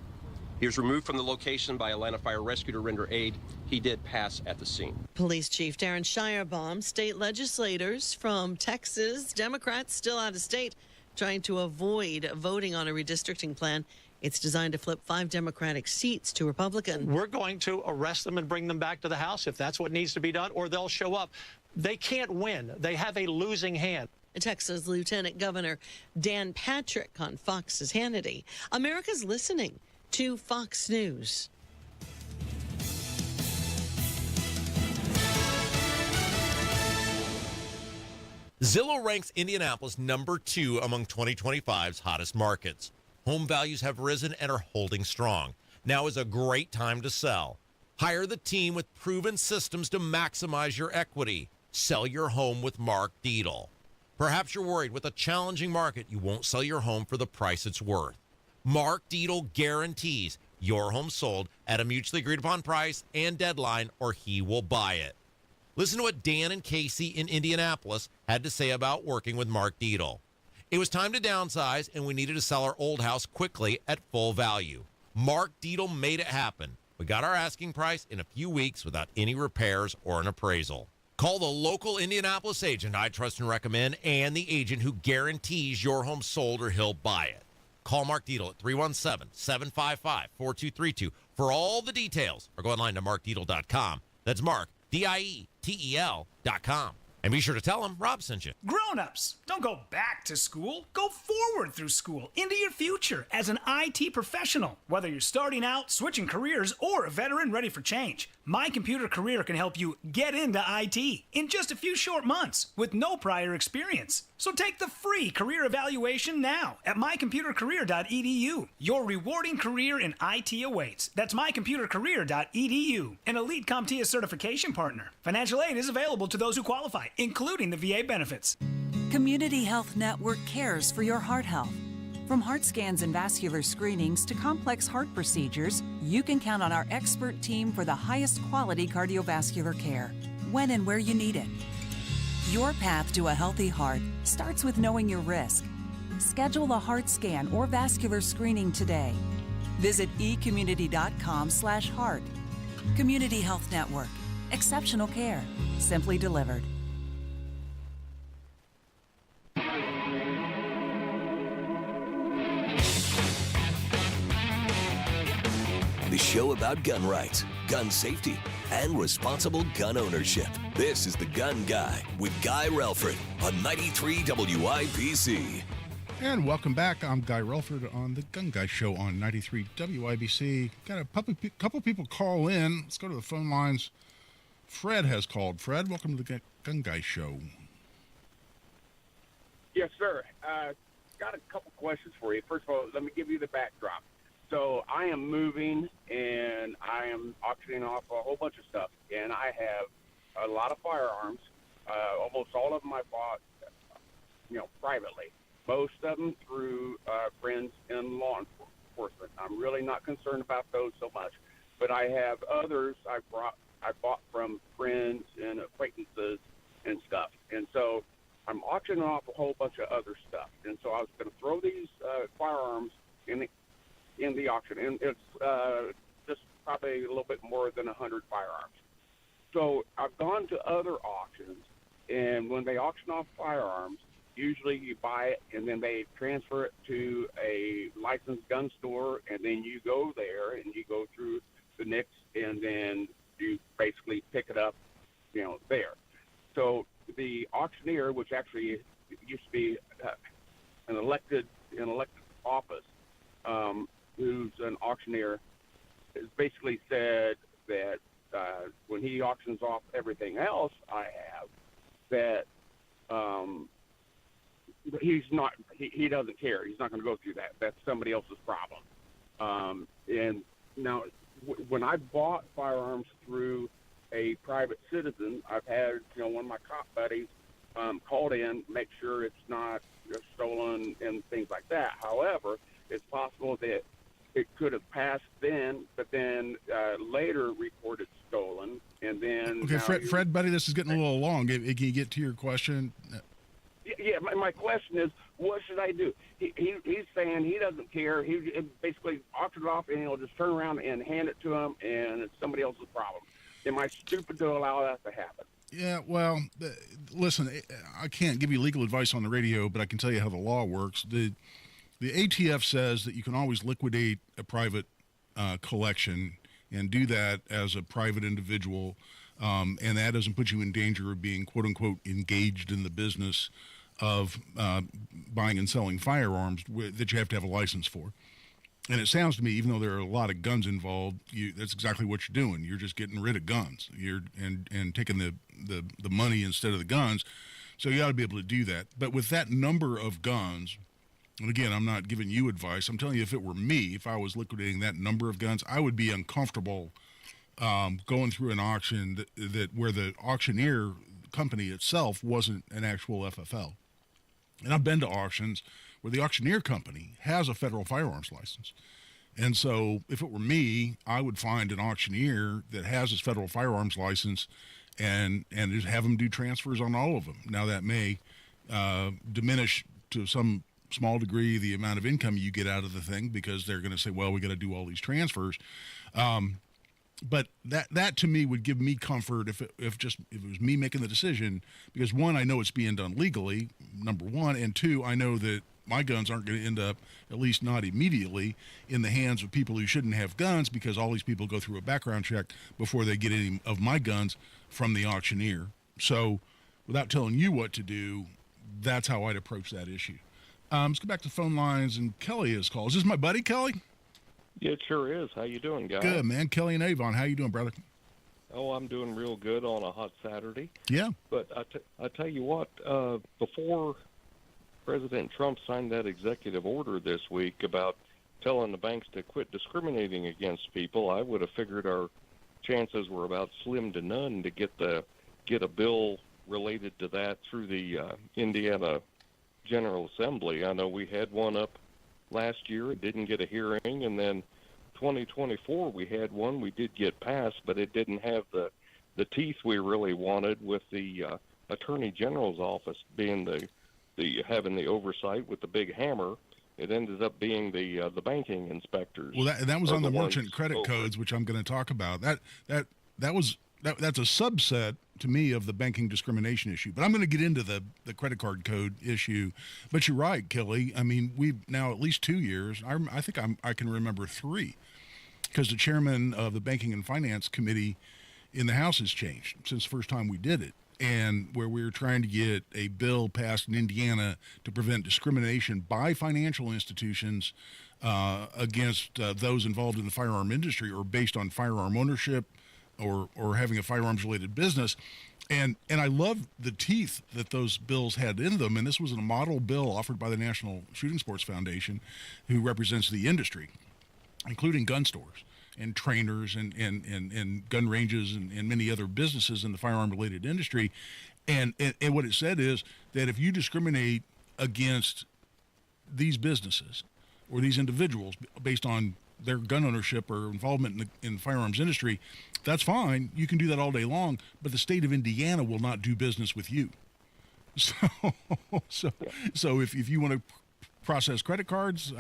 He was removed from the location by Atlanta Fire Rescue to render aid. He did pass at the scene. Police Chief Darren Shirebaum, state legislators from Texas, Democrats still out of state, trying to avoid voting on a redistricting plan. It's designed to flip 5 Democratic seats to Republican. We're going to arrest them and bring them back to the House if that's what needs to be done, or they'll show up. They can't win. They have a losing hand. Texas Lieutenant Governor Dan Patrick on Fox's Hannity. America's listening to Fox News. Zillow ranks Indianapolis number 2 among 2025's hottest markets. Home values have risen and are holding strong. Now is a great time to sell. Hire the team with proven systems to maximize your equity. Sell your home with Mark Dietel. Perhaps you're worried with a challenging market you won't sell your home for the price it's worth. Mark Dietel guarantees your home sold at a mutually agreed upon price and deadline, or he will buy it. Listen to what Dan and Casey in Indianapolis had to say about working with Mark Dietel. It was time to downsize, and we needed to sell our old house quickly at full value. Mark Dietel made it happen. We got our asking price in a few weeks without any repairs or an appraisal. Call the local Indianapolis agent I trust and recommend, and the agent who guarantees your home sold or he'll buy it. Call Mark Dietel at 317-755-4232 for all the details, or go online to markdietel.com. That's Mark, DIETEL.com. And be sure to tell him Rob sent you. Grown-ups, don't go back to school. Go forward through school into your future as an IT professional. Whether you're starting out, switching careers, or a veteran ready for change, My Computer Career can help you get into IT in just a few short months with no prior experience. So take the free career evaluation now at mycomputercareer.edu. Your rewarding career in IT awaits. That's mycomputercareer.edu, an elite CompTIA certification partner. Financial aid is available to those who qualify, including the VA benefits. Community Health Network cares for your heart health. From heart scans and vascular screenings to complex heart procedures, you can count on our expert team for the highest quality cardiovascular care, when and where you need it. Your path to a healthy heart starts with knowing your risk. Schedule a heart scan or vascular screening today. Visit ecommunity.com/heart. Community Health Network. Exceptional care, simply delivered. The show about gun rights, gun safety, and responsible gun ownership. This is The Gun Guy with Guy Relford on 93 WIBC. And welcome back. I'm Guy Relford on The Gun Guy Show on 93 WIBC. Got a couple people call in. Let's go to the phone lines. Fred has called. Fred, welcome to The Gun Guy Show. Yes, sir. Got a couple questions for you. First of all, let me give you the backdrop. So I am moving, and I am auctioning off a whole bunch of stuff, and I have a lot of firearms. Almost all of them I bought, privately. Most of them through friends in law enforcement. I'm really not concerned about those so much, but I have others I bought from friends and acquaintances and stuff. And so I'm auctioning off a whole bunch of other stuff. And so I was going to throw these firearms in the auction, and it's just probably a little bit more than 100 firearms. So I've gone to other auctions, and when they auction off firearms, usually you buy it, and then they transfer it to a licensed gun store, and then you go there, and you go through the NICS, and then you basically pick it up, there. So the auctioneer, which actually used to be an elected office, who's an auctioneer, has basically said that when he auctions off everything else I have, that he doesn't care. He's not going to go through that. That's somebody else's problem. And now, when I bought firearms through a private citizen, I've had one of my cop buddies called in, make sure it's not stolen and things like that. However, it's possible that it could have passed then, but then later reported stolen, and then... Okay, Fred, buddy, this is getting a little long. Can you get to your question? Yeah, my question is, what should I do? He's saying he doesn't care. He basically auctioned it off, and he'll just turn around and hand it to him, and it's somebody else's problem. Am I stupid to allow that to happen? Yeah, well, listen, I can't give you legal advice on the radio, but I can tell you how the law works. The ATF says that you can always liquidate a private collection and do that as a private individual, and that doesn't put you in danger of being, quote unquote, engaged in the business of buying and selling firearms that you have to have a license for. And it sounds to me, even though there are a lot of guns involved, that's exactly what you're doing. You're just getting rid of guns. And taking the money instead of the guns. So you ought to be able to do that. But with that number of guns, and again, I'm not giving you advice. I'm telling you, if it were me, if I was liquidating that number of guns, I would be uncomfortable going through an auction that where the auctioneer company itself wasn't an actual FFL. And I've been to auctions where the auctioneer company has a federal firearms license. And so if it were me, I would find an auctioneer that has his federal firearms license and just have them do transfers on all of them. Now, that may diminish to some small degree the amount of income you get out of the thing, because they're going to say, well, we got to do all these transfers. But that to me would give me comfort if it was me making the decision, because one, I know it's being done legally, number one, and two, I know that my guns aren't going to end up, at least not immediately, in the hands of people who shouldn't have guns, because all these people go through a background check before they get any of my guns from the auctioneer. So without telling you what to do, that's how I'd approach that issue. Let's go back to phone lines, and Kelly has called. Is this my buddy, Kelly? Yeah, it sure is. How you doing, guys? Good, man. Kelly and Avon, how you doing, brother? Oh, I'm doing real good on a hot Saturday. Yeah. But I tell you what, before President Trump signed that executive order this week about telling the banks to quit discriminating against people, I would have figured our chances were about slim to none to get a bill related to that through the Indiana General Assembly. I know we had one up last year. It didn't get a hearing, and then 2024 we had one. We did get passed, but it didn't have the teeth we really wanted, with the Attorney General's office being the having the oversight with the big hammer. It ended up being the banking inspectors. Well, that was on the merchant credit codes, which I'm going to talk about. That's a subset to me of the banking discrimination issue. But I'm going to get into the credit card code issue. But you're right, Kelly. I mean, we've now at least 2 years. I think I can remember 3, because the chairman of the Banking and Finance Committee in the House has changed since the first time we did it. And where we were trying to get a bill passed in Indiana to prevent discrimination by financial institutions against those involved in the firearm industry or based on firearm ownership or having a firearms-related business. And I love the teeth that those bills had in them. And this was a model bill offered by the National Shooting Sports Foundation, who represents the industry, including gun stores and trainers and gun ranges and many other businesses in the firearm-related industry. And what it said is that if you discriminate against these businesses or these individuals based on their gun ownership or involvement in the firearms industry, that's fine. You can do that all day long, but the state of Indiana will not do business with you. So if you want to process credit cards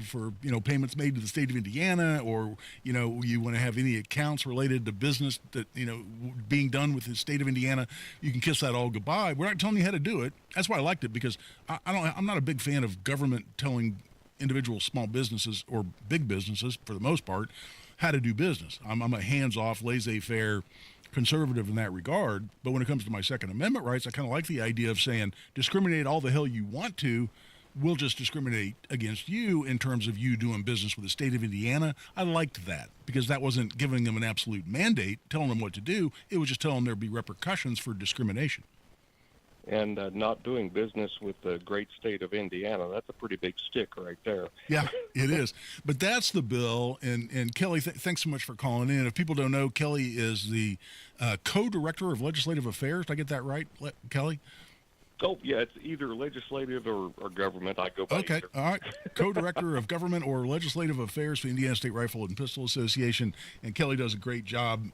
for payments made to the state of Indiana, or you want to have any accounts related to business that being done with the state of Indiana, you can kiss that all goodbye. We're not telling you how to do it. That's why I liked it, because I'm not a big fan of government telling individual small businesses or big businesses, for the most part, how to do business. I'm a hands-off, laissez-faire conservative in that regard. But when it comes to my Second Amendment rights, I kind of like the idea of saying discriminate all the hell you want to. We'll just discriminate against you in terms of you doing business with the state of Indiana. I liked that, because that wasn't giving them an absolute mandate, telling them what to do. It was just telling them there'd be repercussions for discrimination. And not doing business with the great state of Indiana, that's a pretty big stick right there. Yeah, it is. But that's the bill. And Kelly, thanks so much for calling in. If people don't know, Kelly is the co-director of legislative affairs. Did I get that right, Kelly? Oh, yeah, it's either legislative or government. I go by Okay, either. all right. Co-Director of Government or Legislative Affairs for the Indiana State Rifle and Pistol Association, and Kelly does a great job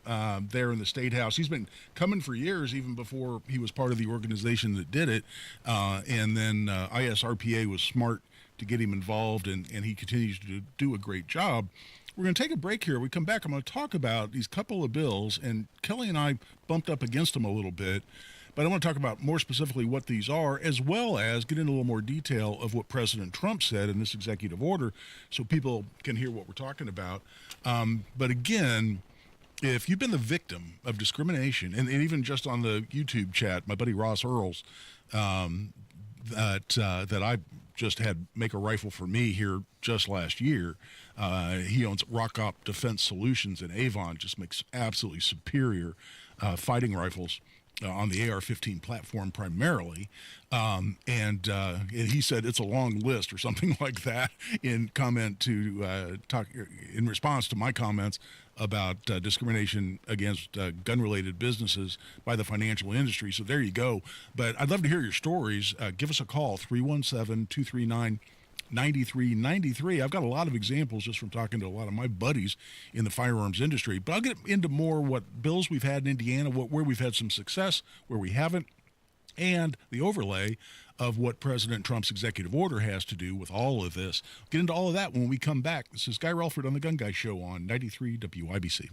there in the State House. He's been coming for years, even before he was part of the organization that did it, and then ISRPA was smart to get him involved, and he continues to do a great job. We're going to take a break here. When we come back, I'm going to talk about these couple of bills, and Kelly and I bumped up against them a little bit. But I want to talk about more specifically what these are, as well as get into a little more detail of what President Trump said in this executive order so people can hear what we're talking about. But again, if you've been the victim of discrimination, and even just on the YouTube chat, my buddy Ross Earls, that I just had make a rifle for me here just last year. He owns Rock Op Defense Solutions in Avon, just makes absolutely superior fighting rifles. On the AR-15 platform primarily, and he said it's a long list or something like that in response to my comments about discrimination against gun-related businesses by the financial industry. So there you go. But I'd love to hear your stories. Give us a call, 317-239-9393. I've got a lot of examples just from talking to a lot of my buddies in the firearms industry, but I'll get into more what bills we've had in Indiana, where we've had some success, where we haven't, and the overlay of what President Trump's executive order has to do with all of this. Get into all of that when we come back. This is Guy Relford on The Gun Guy Show on 93 WIBC.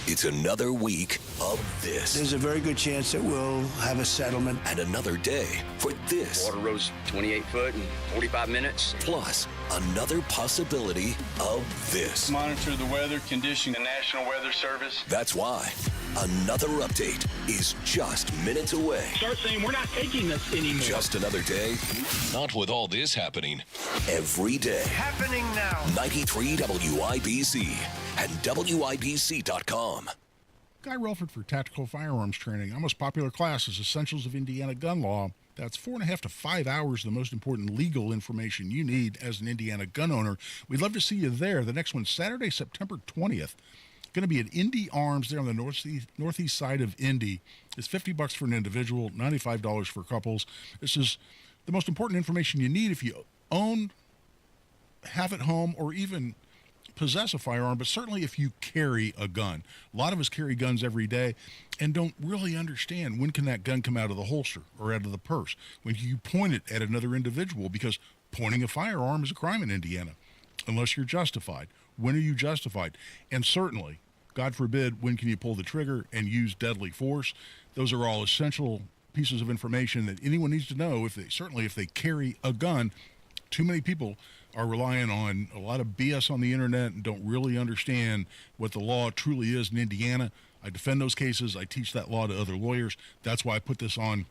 It's another week of this. There's a very good chance that we'll have a settlement. And another day for this. Water rose 28 foot in 45 minutes. Plus, another possibility of this. Monitor the weather condition, the National Weather Service. That's why another update is just minutes away. Start saying we're not taking this anymore. Just another day. Not with all this happening. Every day. Happening now. 93 WIBC and WIBC.com. Guy Relford for Tactical Firearms Training. Our most popular class is Essentials of Indiana Gun Law. That's 4.5 to 5 hours of the most important legal information you need as an Indiana gun owner. We'd love to see you there. The next one's Saturday, September 20th. Going to be at Indy Arms there on the northeast side of Indy. It's $50 for an individual, $95 for couples. This is the most important information you need if you own, have at home, or even possess a firearm, but certainly if you carry a gun. A lot of us carry guns every day and don't really understand when can that gun come out of the holster or out of the purse, when you point it at another individual, because pointing a firearm is a crime in Indiana unless you're justified. When are you justified? And certainly, God forbid, when can you pull the trigger and use deadly force? Those are all essential pieces of information that anyone needs to know if they carry a gun. Too many people are relying on a lot of BS on the internet and don't really understand what the law truly is in Indiana. I defend those cases. I teach that law to other lawyers. That's why I put this on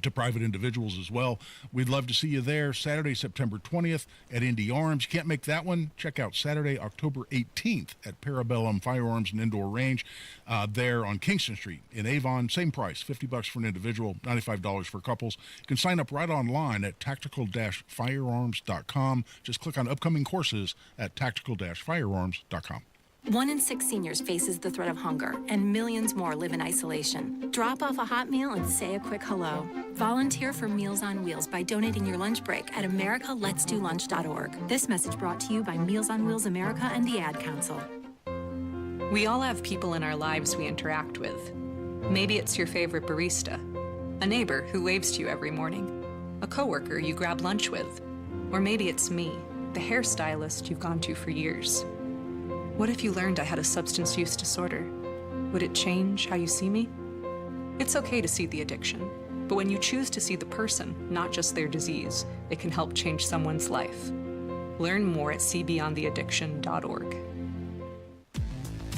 to private individuals as well. We'd love to see you there Saturday, September 20th at Indy Arms. You can't make that one? Check out Saturday, October 18th at Parabellum Firearms and Indoor Range there on Kingston Street in Avon. Same price, $50 for an individual, $95 for couples. You can sign up right online at tactical-firearms.com. Just click on upcoming courses at tactical-firearms.com. 1 in 6 seniors faces the threat of hunger, and millions more live in isolation. Drop off a hot meal and say a quick hello. Volunteer for Meals on Wheels by donating your lunch break at americaletsdolunch.org. This message brought to you by Meals on Wheels America and the Ad Council. We all have people in our lives we interact with. Maybe it's your favorite barista, a neighbor who waves to you every morning, a coworker you grab lunch with, or maybe it's me, the hairstylist you've gone to for years. What if you learned I had a substance use disorder? Would it change how you see me? It's okay to see the addiction, but when you choose to see the person, not just their disease, it can help change someone's life. Learn more at cbeyondtheaddiction.org.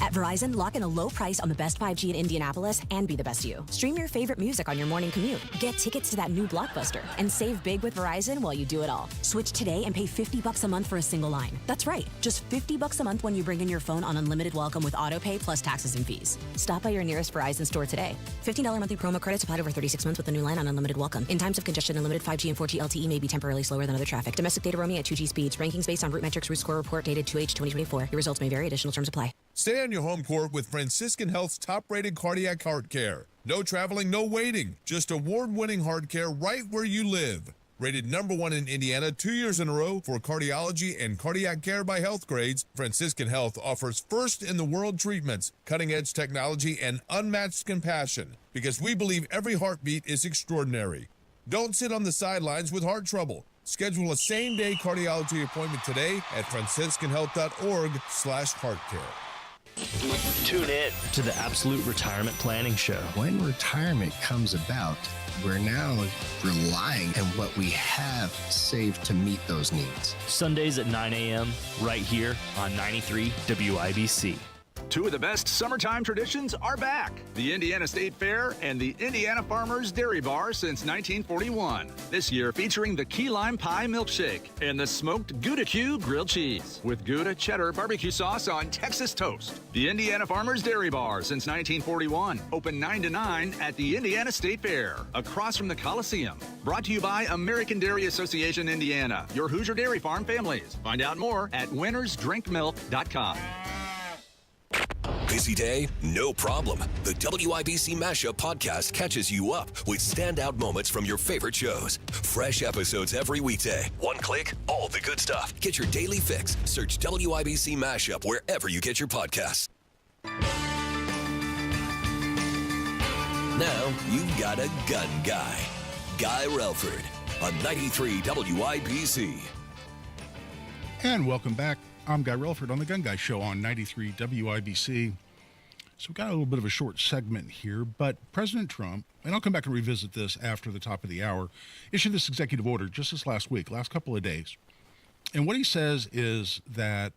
At Verizon, lock in a low price on the best 5G in Indianapolis and be the best you. Stream your favorite music on your morning commute. Get tickets to that new Blockbuster and save big with Verizon while you do it all. Switch today and pay $50 a month for a single line. That's right, just $50 a month when you bring in your phone on unlimited welcome with autopay plus taxes and fees. Stop by your nearest Verizon store today. $15 monthly promo credits applied over 36 months with a new line on unlimited welcome. In times of congestion, unlimited 5G and 4G LTE may be temporarily slower than other traffic. Domestic data roaming at 2G speeds. Rankings based on RootMetrics Root Score report dated 2H 2024. Your results may vary. Additional terms apply. Stay on your home court with Franciscan Health's top-rated cardiac heart care. No traveling, no waiting. Just award-winning heart care right where you live. Rated #1 in Indiana 2 years in a row for cardiology and cardiac care by Health Grades, Franciscan Health offers first-in-the-world treatments, cutting-edge technology, and unmatched compassion, because we believe every heartbeat is extraordinary. Don't sit on the sidelines with heart trouble. Schedule a same-day cardiology appointment today at franciscanhealth.org/heartcare. Tune in to the Absolute Retirement Planning Show. When retirement comes about, we're now relying on what we have saved to meet those needs. Sundays at 9 a.m. right here on 93 WIBC. Two of the best summertime traditions are back. The Indiana State Fair and the Indiana Farmers Dairy Bar since 1941. This year featuring the key lime pie milkshake and the smoked Gouda Q grilled cheese with Gouda cheddar barbecue sauce on Texas toast. The Indiana Farmers Dairy Bar since 1941. Open 9 to 9 at the Indiana State Fair, across from the Coliseum. Brought to you by American Dairy Association Indiana, your Hoosier Dairy Farm families. Find out more at winnersdrinkmilk.com. Busy day? No problem. The WIBC Mashup podcast catches you up with standout moments from your favorite shows. Fresh episodes every weekday. One click, all the good stuff. Get your daily fix. Search WIBC Mashup wherever you get your podcasts. Now you've got a gun guy. Guy Relford on 93 WIBC. And welcome back. I'm Guy Relford on the Gun Guy Show on 93 WIBC. So we've got a little bit of a short segment here, but President Trump, and I'll come back and revisit this after the top of the hour, issued this executive order just this last week, last couple of days. And what he says is that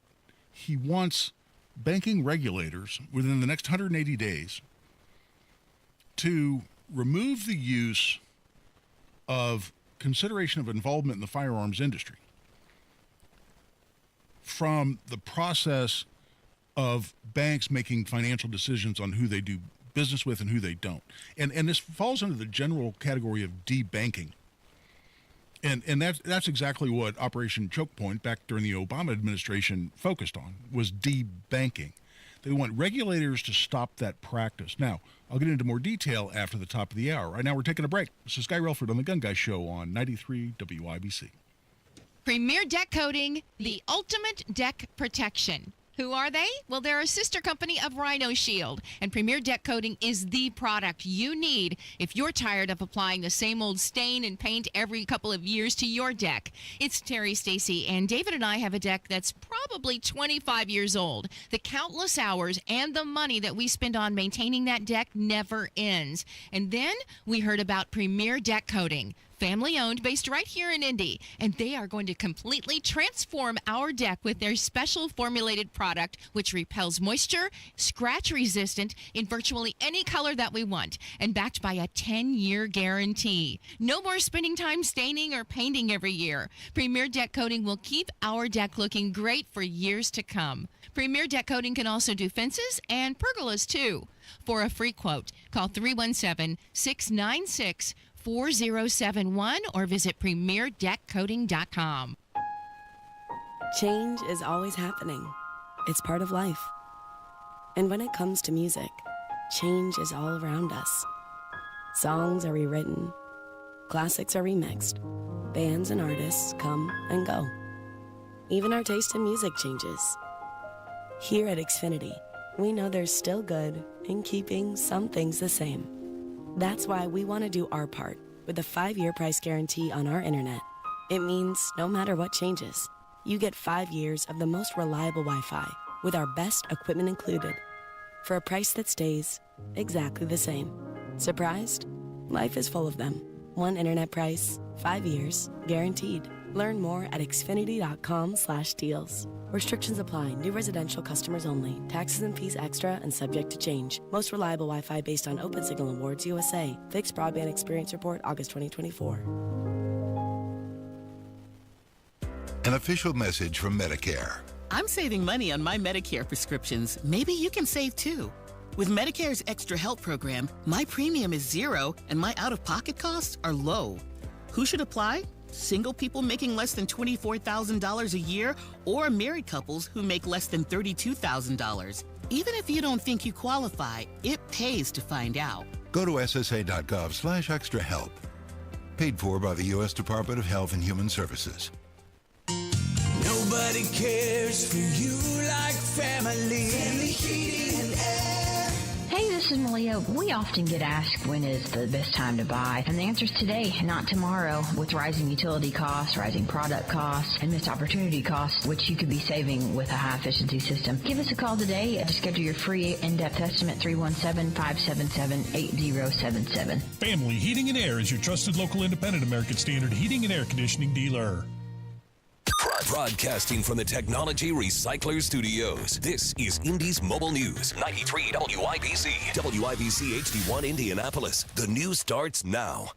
he wants banking regulators within the next 180 days to remove the use of consideration of involvement in the firearms industry from the process of banks making financial decisions on who they do business with and who they don't. And this falls under the general category of debanking. And that's exactly what Operation Choke Point back during the Obama administration focused on, was debanking. They want regulators to stop that practice. Now, I'll get into more detail after the top of the hour. Right now, we're taking a break. This is Guy Relford on the Gun Guy Show on 93 WIBC. Premier Deck Coating, the ultimate deck protection. Who are they? Well, they're a sister company of Rhino Shield, and Premier Deck Coating is the product you need if you're tired of applying the same old stain and paint every couple of years to your deck. It's Terry, Stacy, and David and I have a deck that's probably 25 years old. The countless hours and the money that we spend on maintaining that deck never ends. And then we heard about Premier Deck Coating. Family owned, based right here in Indy, and they are going to completely transform our deck with their special formulated product, which repels moisture, scratch resistant in virtually any color that we want, and backed by a 10-year guarantee. No more spending time staining or painting every year. Premier Deck Coating will keep our deck looking great for years to come. Premier Deck Coating can also do fences and pergolas too. For a free quote, call 317-696-4071 or visit premierdeckcoating.com. Change is always happening. It's part of life. And when it comes to music, change is all around us. Songs are rewritten. Classics are remixed. Bands and artists come and go. Even our taste in music changes. Here at Xfinity, we know there's still good in keeping some things the same. That's why we want to do our part with a 5-year price guarantee on our internet. It means no matter what changes, you get 5 years of the most reliable Wi-Fi with our best equipment included for a price that stays exactly the same. Surprised? Life is full of them. One internet price, 5 years, guaranteed. Learn more at xfinity.com/deals. Restrictions apply. New residential customers only. Taxes and fees extra and subject to change. Most reliable Wi-Fi based on Open Signal Awards USA. Fixed Broadband Experience Report, August 2024. An official message from Medicare. I'm saving money on my Medicare prescriptions. Maybe you can save too. With Medicare's Extra Help program, my premium is $0 and my out-of-pocket costs are low. Who should apply? Single people making less than $24,000 a year, or married couples who make less than $32,000. Even if you don't think you qualify, it pays to find out. Go to ssa.gov/extra-help. Paid for by the U.S. Department of Health and Human Services. Nobody cares for you like family. Family Heating and Air. Hey, this is Malia. We often get asked when is the best time to buy, and the answer is today, not tomorrow. With rising utility costs, rising product costs, and missed opportunity costs, which you could be saving with a high-efficiency system. Give us a call today to schedule your free in-depth estimate, 317-577-8077. Family Heating and Air is your trusted local independent American Standard heating and air conditioning dealer. Broadcasting from the Technology Recycler Studios, this is Indy's Mobile News, 93 WIBC. WIBC HD1 Indianapolis. The news starts now.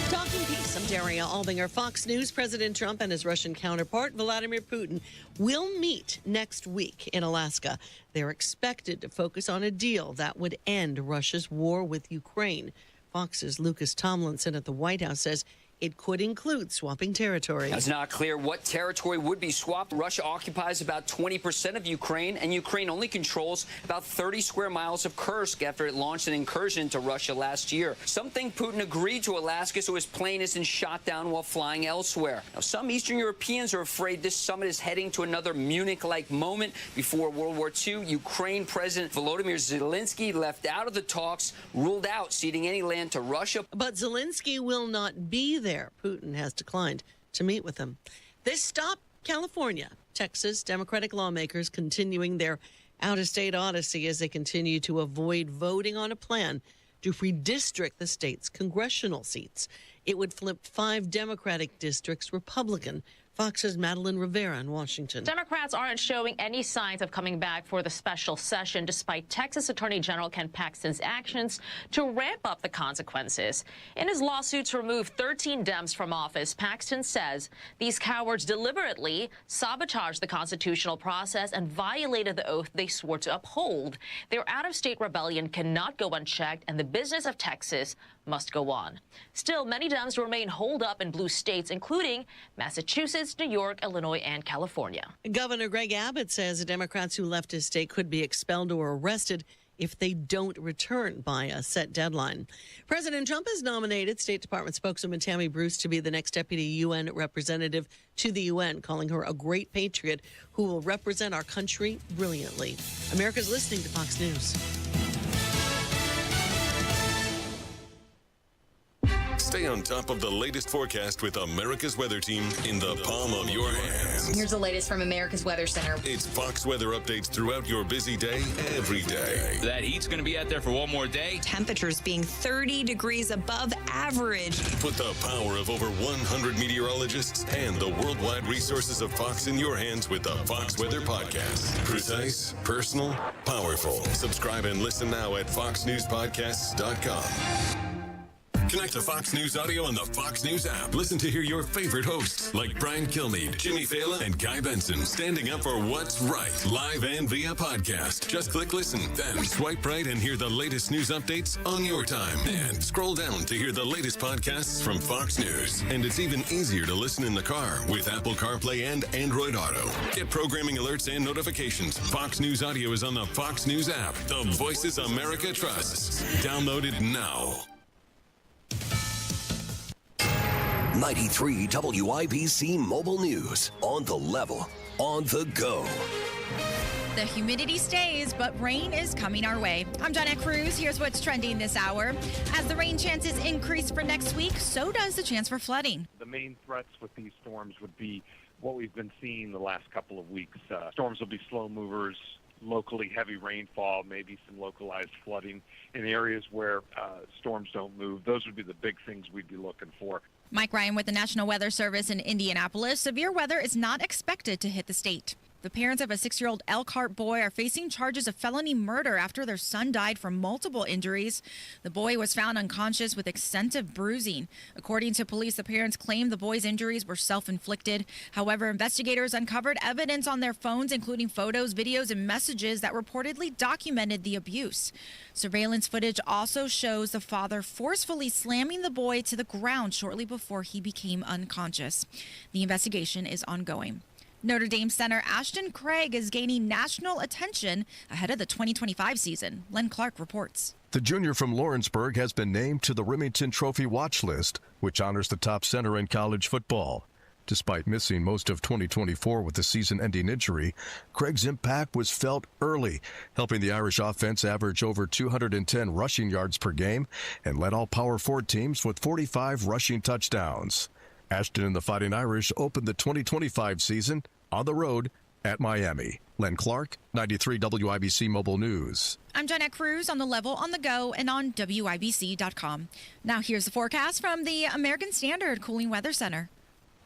Talking Peace, I'm Daria Albinger. Fox News. President Trump and his Russian counterpart, Vladimir Putin, will meet next week in Alaska. They're expected to focus on a deal that would end Russia's war with Ukraine. Fox's Lucas Tomlinson at the White House says it could include swapping territory. It's not clear what territory would be swapped. Russia occupies about 20% of Ukraine, and Ukraine only controls about 30 square miles of Kursk after it launched an incursion into Russia last year. Some think Putin agreed to Alaska so his plane isn't shot down while flying elsewhere. Now, some Eastern Europeans are afraid this summit is heading to another Munich-like moment. Before World War II, Ukraine President Volodymyr Zelensky left out of the talks, ruled out ceding any land to Russia. But Zelensky will not be there. Putin has declined to meet with him. This stopped California. Texas Democratic lawmakers continuing their out-of-state odyssey as they continue to avoid voting on a plan to redistrict the state's congressional seats. It would flip 5 Democratic districts Republican. Fox's Madeline Rivera in Washington. Democrats aren't showing any signs of coming back for the special session, despite Texas Attorney General Ken Paxton's actions to ramp up the consequences. In his lawsuit to remove 13 Dems from office, Paxton says these cowards deliberately sabotaged the constitutional process and violated the oath they swore to uphold. Their out-of-state rebellion cannot go unchecked, and the business of Texas must go on. Still, many Dems remain holed up in blue states, including Massachusetts, New York, Illinois, and California. Governor Greg Abbott says the Democrats who left his state could be expelled or arrested if they don't return by a set deadline. President Trump has nominated State Department spokeswoman Tammy Bruce to be the next deputy UN representative to the UN, calling her a great patriot who will represent our country brilliantly. America's listening to Fox News. Stay on top of the latest forecast with America's Weather Team in the palm of your hands. Here's the latest from America's Weather Center. It's Fox weather updates throughout your busy day, every day. That heat's going to be out there for one more day. Temperatures being 30 degrees above average. Put the power of over 100 meteorologists and the worldwide resources of Fox in your hands with the Fox Weather Podcast. Precise, personal, powerful. Subscribe and listen now at foxnewspodcasts.com. Connect to Fox News Audio on the Fox News app. Listen to hear your favorite hosts like Brian Kilmeade, Jimmy Fallon, and Guy Benson standing up for what's right, live and via podcast. Just click listen, then swipe right and hear the latest news updates on your time. And scroll down to hear the latest podcasts from Fox News. And it's even easier to listen in the car with Apple CarPlay and Android Auto. Get programming alerts and notifications. Fox News Audio is on the Fox News app. The voices America trusts. Download it now. 93 WIBC Mobile News. On the level, on the go. The humidity stays, but rain is coming our way. I'm Donna Cruz. Here's what's trending this hour. As the rain chances increase for next week, so does the chance for flooding. The main threats with these storms would be what we've been seeing the last couple of weeks. Storms will be slow movers, locally heavy rainfall, maybe some localized flooding in areas where storms don't move. Those would be the big things we'd be looking for. Mike Ryan with the National Weather Service in Indianapolis. Severe weather is not expected to hit the state. The parents of a 6-year-old Elkhart boy are facing charges of felony murder after their son died from multiple injuries. The boy was found unconscious with extensive bruising. According to police, the parents claim the boy's injuries were self-inflicted. However, investigators uncovered evidence on their phones, including photos, videos, and messages that reportedly documented the abuse. Surveillance footage also shows the father forcefully slamming the boy to the ground shortly before he became unconscious. The investigation is ongoing. Notre Dame center Ashton Craig is gaining national attention ahead of the 2025 season. Len Clark reports. The junior from Lawrenceburg has been named to the Remington Trophy watch list, which honors the top center in college football. Despite missing most of 2024 with a season-ending injury, Craig's impact was felt early, helping the Irish offense average over 210 rushing yards per game and led all Power 4 teams with 45 rushing touchdowns. Ashton and the Fighting Irish opened the 2025 season on the road at Miami. Len Clark, 93 WIBC Mobile News. I'm Jeanette Cruz on the Level, on the Go, and on WIBC.com. Now here's the forecast from the American Standard Cooling Weather Center.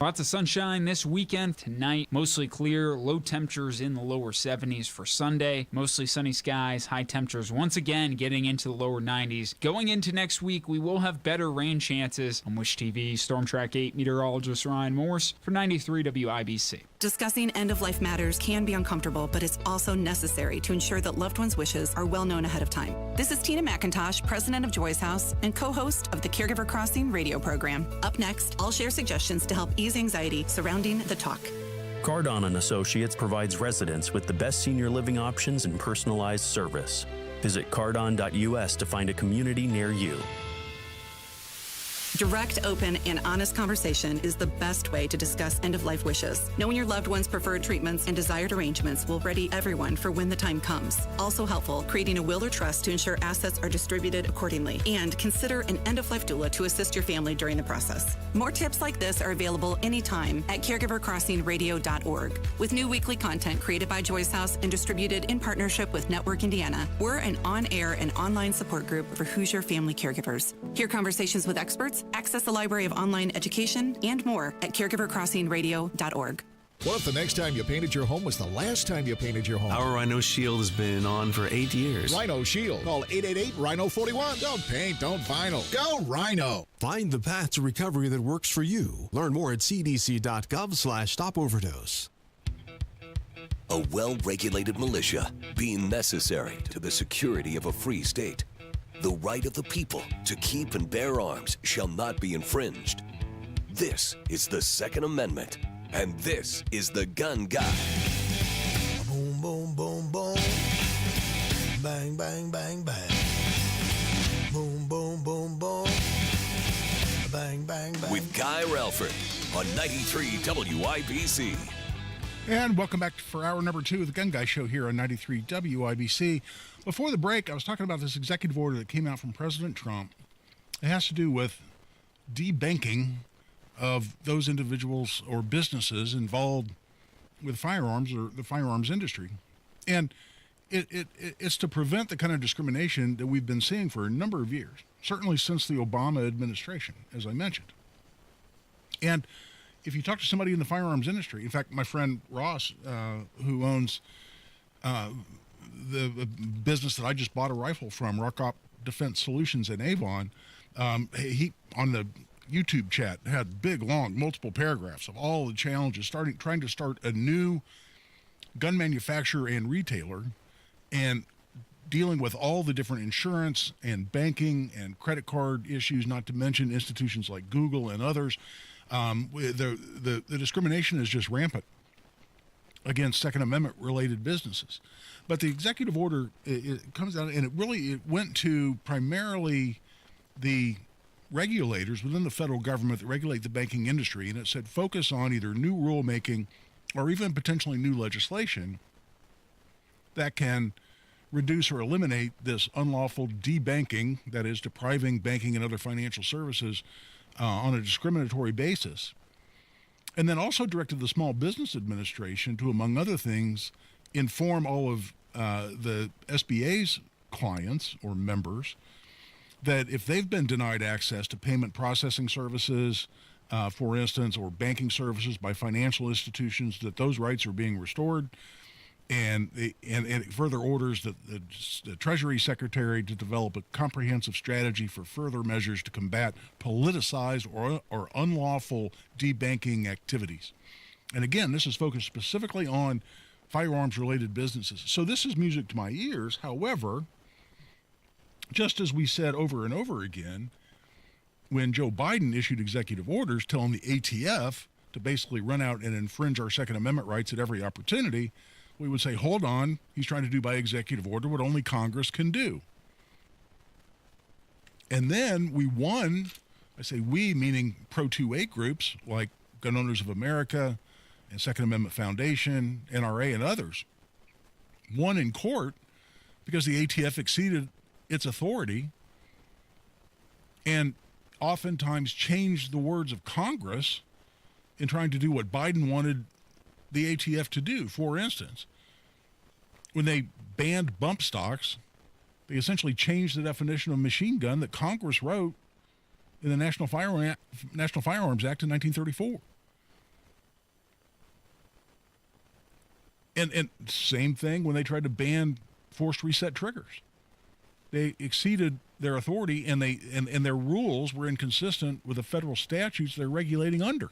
Lots of sunshine this weekend. Tonight, mostly clear, low temperatures in the lower 70s for Sunday. Mostly sunny skies, high temperatures once again getting into the lower 90s. Going into next week, we will have better rain chances. On Wish TV, Storm Track 8 meteorologist Ryan Morse for 93 WIBC. Discussing end-of-life matters can be uncomfortable, but it's also necessary to ensure that loved ones' wishes are well known ahead of time. This is Tina McIntosh, president of Joy's House and co-host of the Caregiver Crossing radio program. Up next, I'll share suggestions to help ease anxiety surrounding the talk. Cardon & Associates provides residents with the best senior living options and personalized service. Visit cardon.us to find a community near you. Direct, open, and honest conversation is the best way to discuss end-of-life wishes. Knowing your loved one's preferred treatments and desired arrangements will ready everyone for when the time comes. Also helpful, creating a will or trust to ensure assets are distributed accordingly. And consider an end-of-life doula to assist your family during the process. More tips like this are available anytime at caregivercrossingradio.org. With new weekly content created by Joy's House and distributed in partnership with Network Indiana, we're an on-air and online support group for Hoosier family caregivers. Hear conversations with experts, access the library of online education, and more at caregivercrossingradio.org. What if the next time you painted your home was the last time you painted your home? Our Rhino Shield has been on for 8 years. Rhino Shield. Call 888-RHINO-41. Don't paint, don't vinyl. Go Rhino. Find the path to recovery that works for you. Learn more at cdc.gov/stopoverdose. A well-regulated militia being necessary to the security of a free state. The right of the people to keep and bear arms shall not be infringed. This is the Second Amendment, and this is the Gun Guy. Boom, boom, boom, boom. Bang, bang, bang, bang. Boom, boom, boom, boom. Bang, bang, bang. With Guy Relford on 93 WIBC. And welcome back for hour number 2 of the Gun Guy Show here on 93 WIBC. Before the break, I was talking about this executive order that came out from President Trump. It has to do with debanking of those individuals or businesses involved with firearms or the firearms industry. And it's to prevent the kind of discrimination that we've been seeing for a number of years, certainly since the Obama administration, as I mentioned. And if you talk to somebody in the firearms industry, in fact, my friend Ross, who owns the business that I just bought a rifle from, Rockop Defense Solutions in Avon, he on the YouTube chat had big, long, multiple paragraphs of all the challenges trying to start a new gun manufacturer and retailer, and dealing with all the different insurance and banking and credit card issues, not to mention institutions like Google and others. The discrimination is just rampant against Second Amendment related businesses. But the executive order, it comes out, and it went to primarily the regulators within the federal government that regulate the banking industry, and it said focus on either new rulemaking or even potentially new legislation that can reduce or eliminate this unlawful debanking, that is, depriving banking and other financial services on a discriminatory basis. And then also directed the Small Business Administration to, among other things, inform all of the SBA's clients or members that if they've been denied access to payment processing services, for instance, or banking services by financial institutions, that those rights are being restored. And it further orders the Treasury Secretary to develop a comprehensive strategy for further measures to combat politicized or unlawful debanking activities. And again, this is focused specifically on firearms-related businesses. So this is music to my ears. However, just as we said over and over again, when Joe Biden issued executive orders telling the ATF to basically run out and infringe our Second Amendment rights at every opportunity, we would say, hold on, he's trying to do by executive order what only Congress can do. And then we won, I say we, meaning pro-2A groups like Gun Owners of America and Second Amendment Foundation, NRA, and others, won in court because the ATF exceeded its authority and oftentimes changed the words of Congress in trying to do what Biden wanted the ATF to do. For instance, when they banned bump stocks, they essentially changed the definition of machine gun that Congress wrote in the National Firearms Act in 1934. And same thing when they tried to ban forced reset triggers. They exceeded their authority, and their rules were inconsistent with the federal statutes they're regulating under.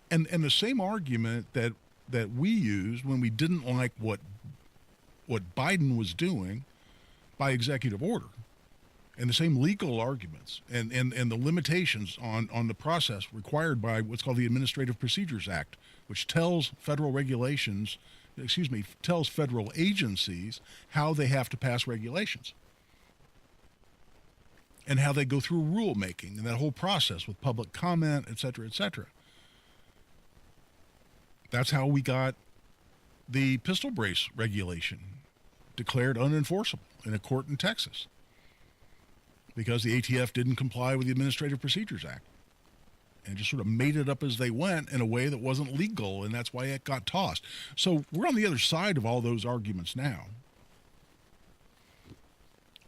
And the same argument that we used when we didn't like what Biden was doing by executive order, and the same legal arguments and the limitations on the process required by what's called the Administrative Procedures Act, which tells federal agencies how they have to pass regulations and how they go through rulemaking and that whole process with public comment, et cetera, et cetera. That's how we got the pistol brace regulation declared unenforceable in a court in Texas, because the ATF didn't comply with the Administrative Procedures Act and just sort of made it up as they went in a way that wasn't legal, and that's why it got tossed. So we're on the other side of all those arguments now.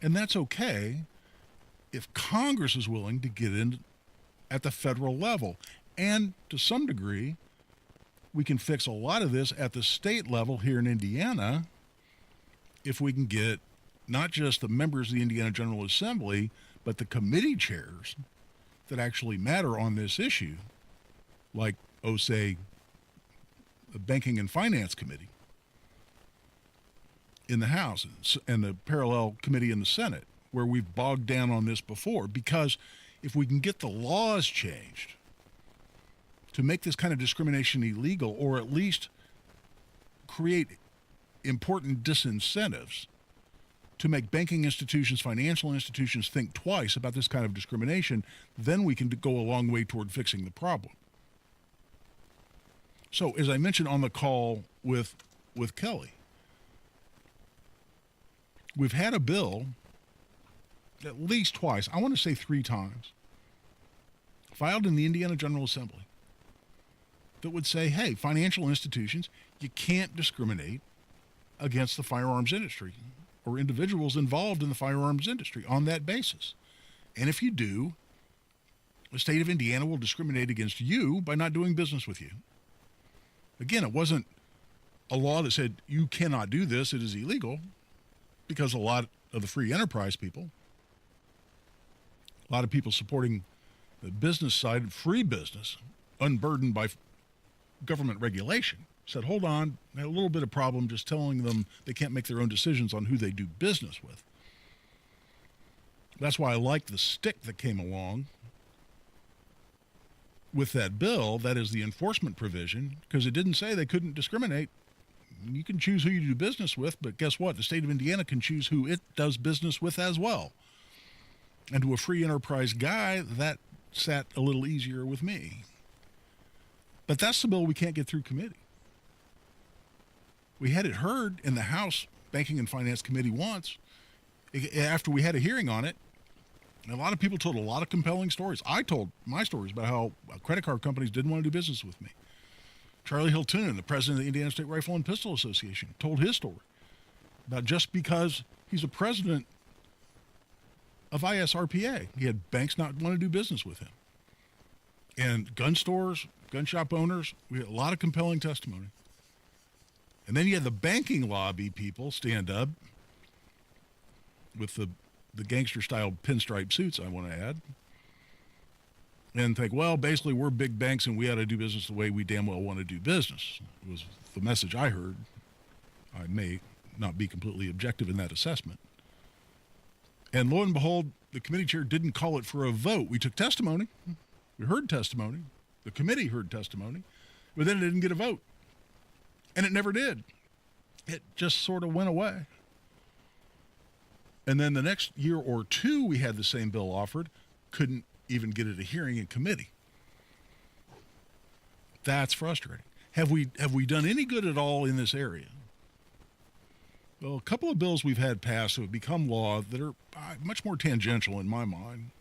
And that's okay if Congress is willing to get in at the federal level. And to some degree, we can fix a lot of this at the state level here in Indiana if we can get not just the members of the Indiana General Assembly, but the committee chairs that actually matter on this issue, like, say, the Banking and Finance Committee in the House and the parallel committee in the Senate, where we've bogged down on this before. Because if we can get the laws changed to make this kind of discrimination illegal, or at least create important disincentives to make banking institutions, financial institutions think twice about this kind of discrimination, then we can go a long way toward fixing the problem. So, as I mentioned on the call with Kelly, we've had a bill at least twice, I want to say 3 times, filed in the Indiana General Assembly that would say, hey, financial institutions, you can't discriminate against the firearms industry or individuals involved in the firearms industry on that basis. And if you do, the state of Indiana will discriminate against you by not doing business with you. Again, it wasn't a law that said you cannot do this, it is illegal, because a lot of the free enterprise people, a lot of people supporting the business side, free business, unburdened by government regulation, said, hold on, I had a little bit of problem just telling them they can't make their own decisions on who they do business with. That's why I like the stick that came along with that bill, that is the enforcement provision, because it didn't say they couldn't discriminate. You can choose who you do business with, but guess what? The state of Indiana can choose who it does business with as well. And to a free enterprise guy, that sat a little easier with me. But that's the bill we can't get through committee. We had it heard in the House Banking and Finance Committee once, after we had a hearing on it. And a lot of people told a lot of compelling stories. I told my stories about how credit card companies didn't want to do business with me. Charlie Hiltunen, the president of the Indiana State Rifle and Pistol Association, told his story about just because he's a president of ISRPA, he had banks not want to do business with him. And gun stores, gun shop owners, we had a lot of compelling testimony. And then you had the banking lobby people stand up with the gangster-style pinstripe suits, I want to add, and think, well, basically we're big banks and we ought to do business the way we damn well want to do business. It was the message I heard. I may not be completely objective in that assessment. And lo and behold, the committee chair didn't call it for a vote. We took testimony. We heard testimony. The committee heard testimony, but then it didn't get a vote. And it never did. It just sort of went away. And then the next year or two, we had the same bill offered, couldn't even get it a hearing in committee. That's frustrating. Have we done any good at all in this area? Well, a couple of bills we've had passed have become law that are much more tangential in my mind.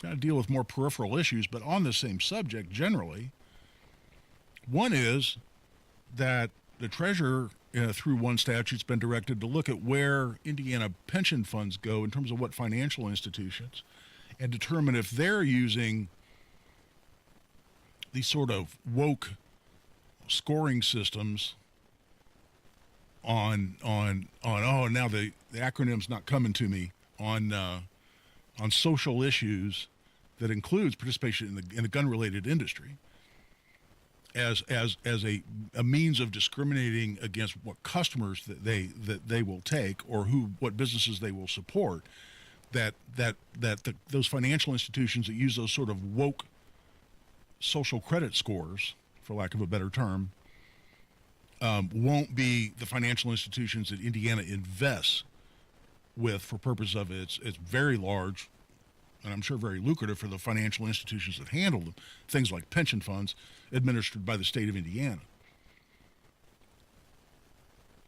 Got to deal with more peripheral issues, but on the same subject generally. One is that the treasurer, through one statute, has been directed to look at where Indiana pension funds go in terms of what financial institutions and determine if they're using these sort of woke scoring systems on now the acronym's not coming to me, on social issues that includes participation in the gun-related industry as a means of discriminating against what customers that they will take or what businesses they will support, those financial institutions that use those sort of woke social credit scores, for lack of a better term, won't be the financial institutions that Indiana invests with for purpose of it's very large, and I'm sure very lucrative for the financial institutions that handle them, things like pension funds administered by the state of Indiana.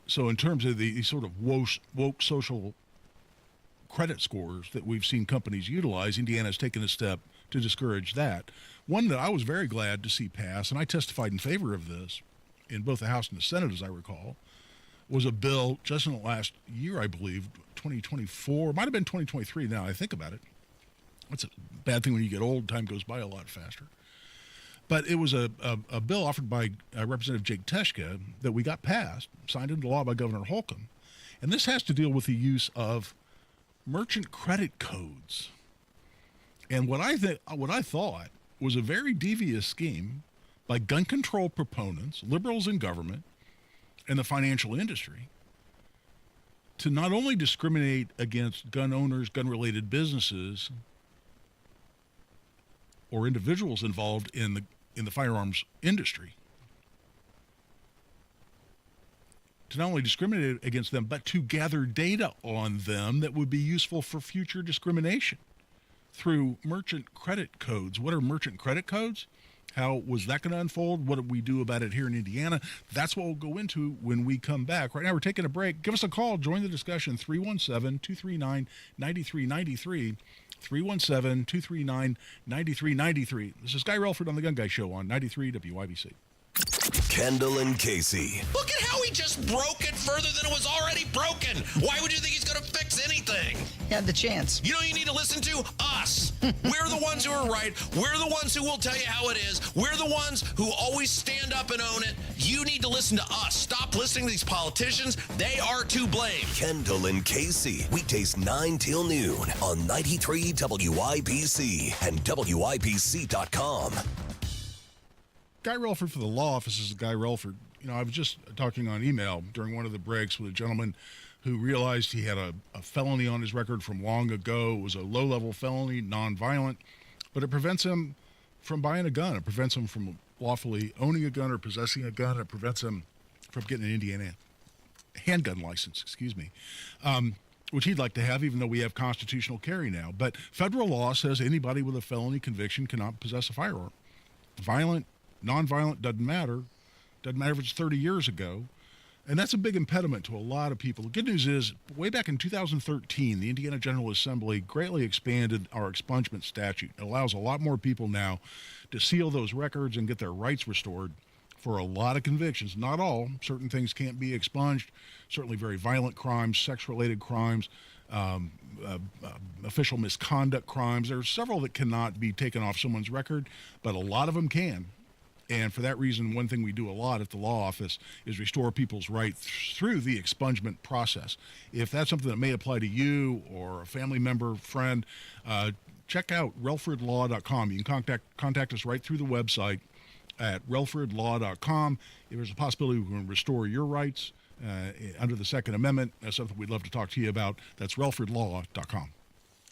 So in terms of the sort of woke social credit scores that we've seen companies utilize, Indiana has taken a step to discourage that. One that I was very glad to see pass, and I testified in favor of this in both the House and the Senate, as I recall, was a bill just in the last year, I believe, 2024, might have been 2023 now I think about it. It's a bad thing when you get old, time goes by a lot faster. But it was a bill offered by Representative Jake Teschka that we got passed, signed into law by Governor Holcomb. And this has to deal with the use of merchant credit codes. And what I thought was a very devious scheme by gun control proponents, liberals in government, and the financial industry to not only discriminate against gun owners, gun-related businesses, or individuals involved in the firearms industry, to not only discriminate against them, but to gather data on them that would be useful for future discrimination through merchant credit codes. What are merchant credit codes? How was that going to unfold? What do we do about it here in Indiana? That's what we'll go into when we come back. Right now, we're taking a break. Give us a call. Join the discussion, 317-239-9393. 317-239-9393. This is Guy Relford on The Gun Guy Show on 93 WIBC. Kendall and Casey. Look at how he just broke it further than it was already broken. Why would you think he's going to fix anything? You had the chance. You know you need to listen to? Us. We're the ones who are right. We're the ones who will tell you how it is. We're the ones who always stand up and own it. You need to listen to us. Stop listening to these politicians. They are to blame. Kendall and Casey. Weekdays 9 till noon on 93 WIBC and WIBC.com. Guy Relford for the law office is Guy Relford. You know, I was just talking on email during one of the breaks with a gentleman who realized he had a felony on his record from long ago. It was a low-level felony, nonviolent, but it prevents him from buying a gun. It prevents him from lawfully owning a gun or possessing a gun. It prevents him from getting an Indiana handgun license, which he'd like to have, even though we have constitutional carry now. But federal law says anybody with a felony conviction cannot possess a firearm. Violent, nonviolent, doesn't matter. Doesn't matter if it's 30 years ago. And that's a big impediment to a lot of people. The good news is, way back in 2013, the Indiana General Assembly greatly expanded our expungement statute. It allows a lot more people now to seal those records and get their rights restored for a lot of convictions. Not all. Certain things can't be expunged. Certainly very violent crimes, sex-related crimes, official misconduct crimes. There are several that cannot be taken off someone's record, but a lot of them can. And for that reason, one thing we do a lot at the law office is restore people's rights through the expungement process. If that's something that may apply to you or a family member, friend, check out relfordlaw.com. You can contact us right through the website at relfordlaw.com. If there's a possibility we can restore your rights under the Second Amendment, that's something we'd love to talk to you about. That's relfordlaw.com.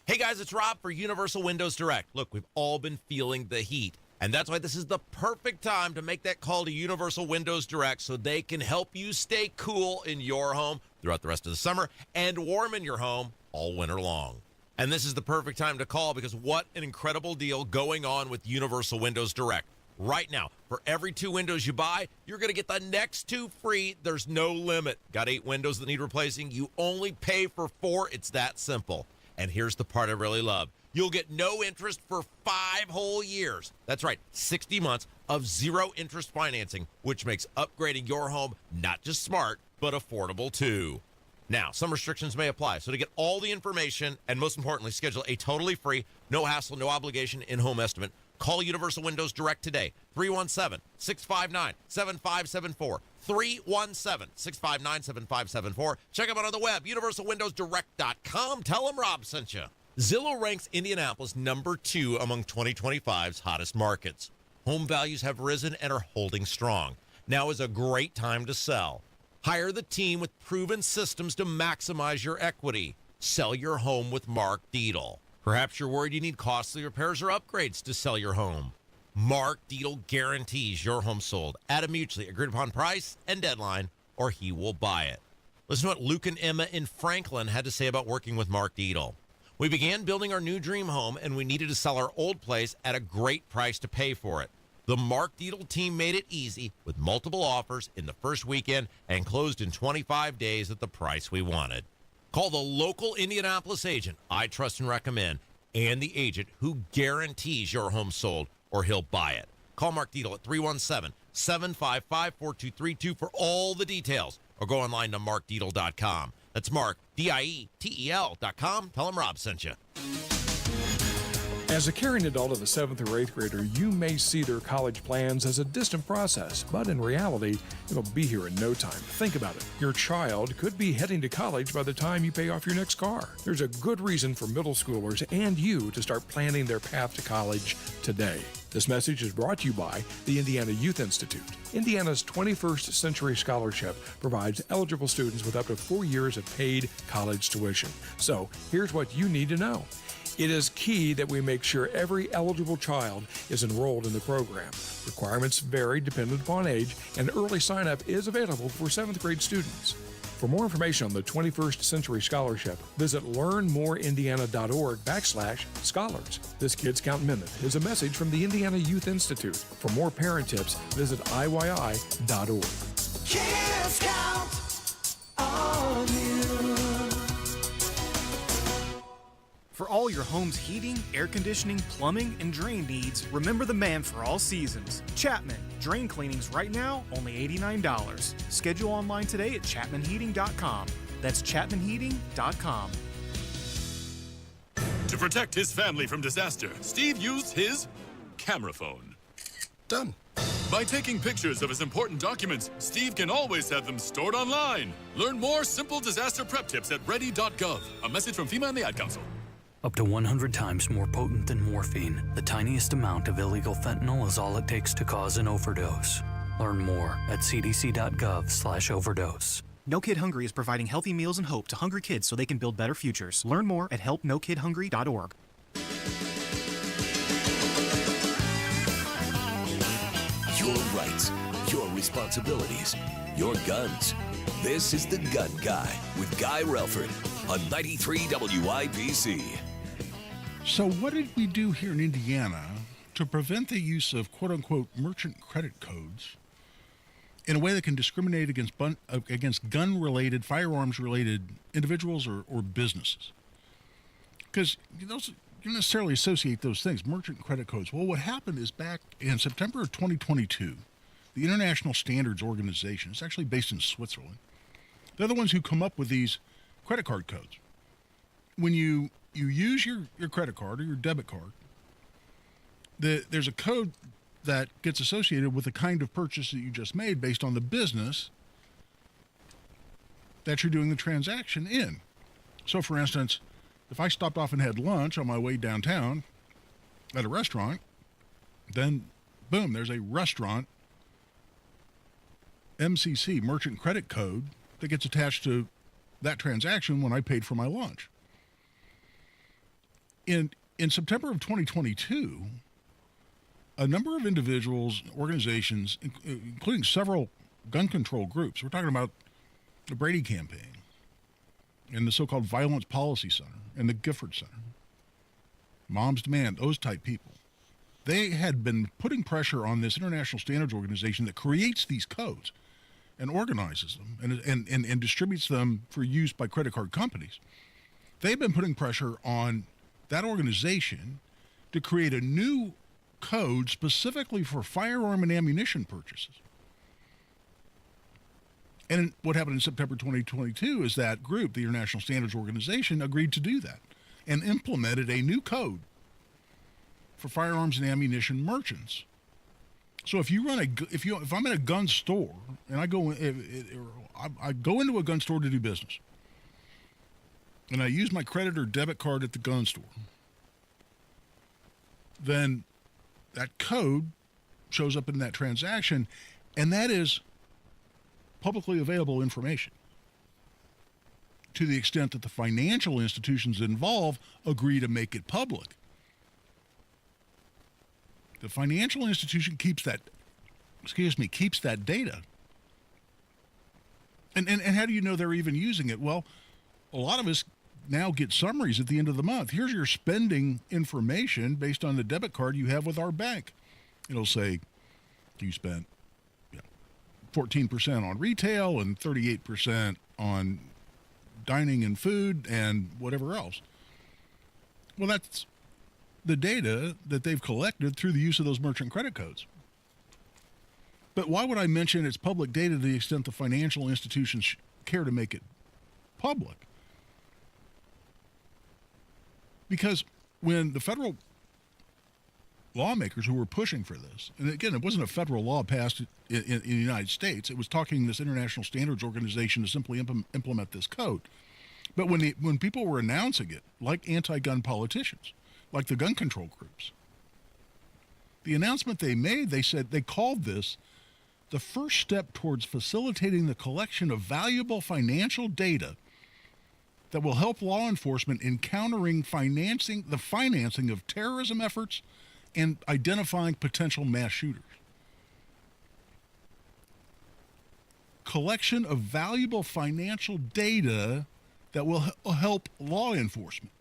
Hey guys, it's Rob for Universal Windows Direct. Look, we've all been feeling the heat, and that's why this is the perfect time to make that call to Universal Windows Direct so they can help you stay cool in your home throughout the rest of the summer and warm in your home all winter long. And this is the perfect time to call because what an incredible deal going on with Universal Windows Direct. Right now, for every 2 windows you buy, you're going to get the next 2 free. There's no limit. Got 8 windows that need replacing? You only pay for 4. It's that simple. And here's the part I really love. You'll get no interest for 5 whole years. That's right, 60 months of 0 interest financing, which makes upgrading your home not just smart, but affordable too. Now, some restrictions may apply. So to get all the information and most importantly, schedule a totally free, no hassle, no obligation in-home estimate, call Universal Windows Direct today, 317-659-7574. 317-659-7574. Check them out on the web, universalwindowsdirect.com. Tell them Rob sent you. Zillow ranks Indianapolis number 2 among 2025's hottest markets. Home values have risen and are holding strong. Now is a great time to sell. Hire the team with proven systems to maximize your equity. Sell your home with Mark Dietel. Perhaps you're worried you need costly repairs or upgrades to sell your home. Mark Dietel guarantees your home sold at a mutually agreed upon price and deadline, or he will buy it. Listen to what Luke and Emma in Franklin had to say about working with Mark Dietel. We began building our new dream home, and we needed to sell our old place at a great price to pay for it. The Mark Dietel team made it easy with multiple offers in the first weekend and closed in 25 days at the price we wanted. Call the local Indianapolis agent I trust and recommend, and the agent who guarantees your home sold, or he'll buy it. Call Mark Dietel at 317-755-4232 for all the details, or go online to markdietel.com. That's Mark, Dietel.com. Tell him Rob sent you. As a caring adult of a 7th or 8th grader, you may see their college plans as a distant process, but in reality, it'll be here in no time. Think about it. Your child could be heading to college by the time you pay off your next car. There's a good reason for middle schoolers and you to start planning their path to college today. This message is brought to you by the Indiana Youth Institute. Indiana's 21st Century Scholarship provides eligible students with up to 4 years of paid college tuition. So here's what you need to know. It is key that we make sure every eligible child is enrolled in the program. Requirements vary dependent upon age, and early sign-up is available for 7th grade students. For more information on the 21st Century Scholarship, visit learnmoreindiana.org/scholars. This Kids Count Minute is a message from the Indiana Youth Institute. For more parent tips, visit IYI.org. Kids count on you. For all your home's heating, air conditioning, plumbing, and drain needs, remember the man for all seasons, Chapman. Drain cleanings right now, only $89. Schedule online today at chapmanheating.com. That's chapmanheating.com. To protect his family from disaster, Steve used his camera phone. Done. By taking pictures of his important documents, Steve can always have them stored online. Learn more simple disaster prep tips at ready.gov. A message from FEMA and the Ad Council. Up to 100 times more potent than morphine, the tiniest amount of illegal fentanyl is all it takes to cause an overdose. Learn more at cdc.gov/overdose. No Kid Hungry is providing healthy meals and hope to hungry kids so they can build better futures. Learn more at helpnokidhungry.org. Your rights, your responsibilities, your guns. This is The Gun Guy with Guy Relford on 93 WIBC. So what did we do here in Indiana to prevent the use of quote-unquote merchant credit codes in a way that can discriminate against gun-related, firearms-related individuals or businesses? Because you don't necessarily associate those things, merchant credit codes. Well, what happened is back in September of 2022, the International Standards Organization, it's actually based in Switzerland, they're the ones who come up with these credit card codes. When you use your credit card or your debit card, there's a code that gets associated with the kind of purchase that you just made based on the business that you're doing the transaction in. So, for instance, if I stopped off and had lunch on my way downtown at a restaurant, then, boom, there's a restaurant MCC, merchant credit code, that gets attached to that transaction when I paid for my lunch. In September of 2022, a number of individuals, organizations, including several gun control groups, we're talking about the Brady campaign and the so-called Violence Policy Center and the Gifford Center, Moms Demand, those type people, they had been putting pressure on this international standards organization that creates these codes and organizes them and distributes them for use by credit card companies. They've been putting pressure on that organization to create a new code specifically for firearm and ammunition purchases. And what happened in September 2022 is that group, the International Standards Organization, agreed to do that and implemented a new code for firearms and ammunition merchants. So if I'm in a gun store and I go into a gun store to do business, and I use my credit or debit card at the gun store, then that code shows up in that transaction, and that is publicly available information to the extent that the financial institutions involved agree to make it public. The financial institution keeps that data. And how do you know they're even using it? Well, a lot of us now get summaries at the end of the month. Here's your spending information based on the debit card you have with our bank. It'll say you spent 14% on retail and 38% on dining and food and whatever else. Well, that's the data that they've collected through the use of those merchant credit codes. But why would I mention it's public data to the extent the financial institutions care to make it public? Because when the federal lawmakers who were pushing for this, and again, it wasn't a federal law passed in the United States, it was talking this International Standards Organization to simply implement this code. But when people were announcing it, like anti-gun politicians, like the gun control groups, the announcement they made, they said they called this the first step towards facilitating the collection of valuable financial data that will help law enforcement in countering the financing of terrorism efforts and identifying potential mass shooters. Collection of valuable financial data that will help law enforcement.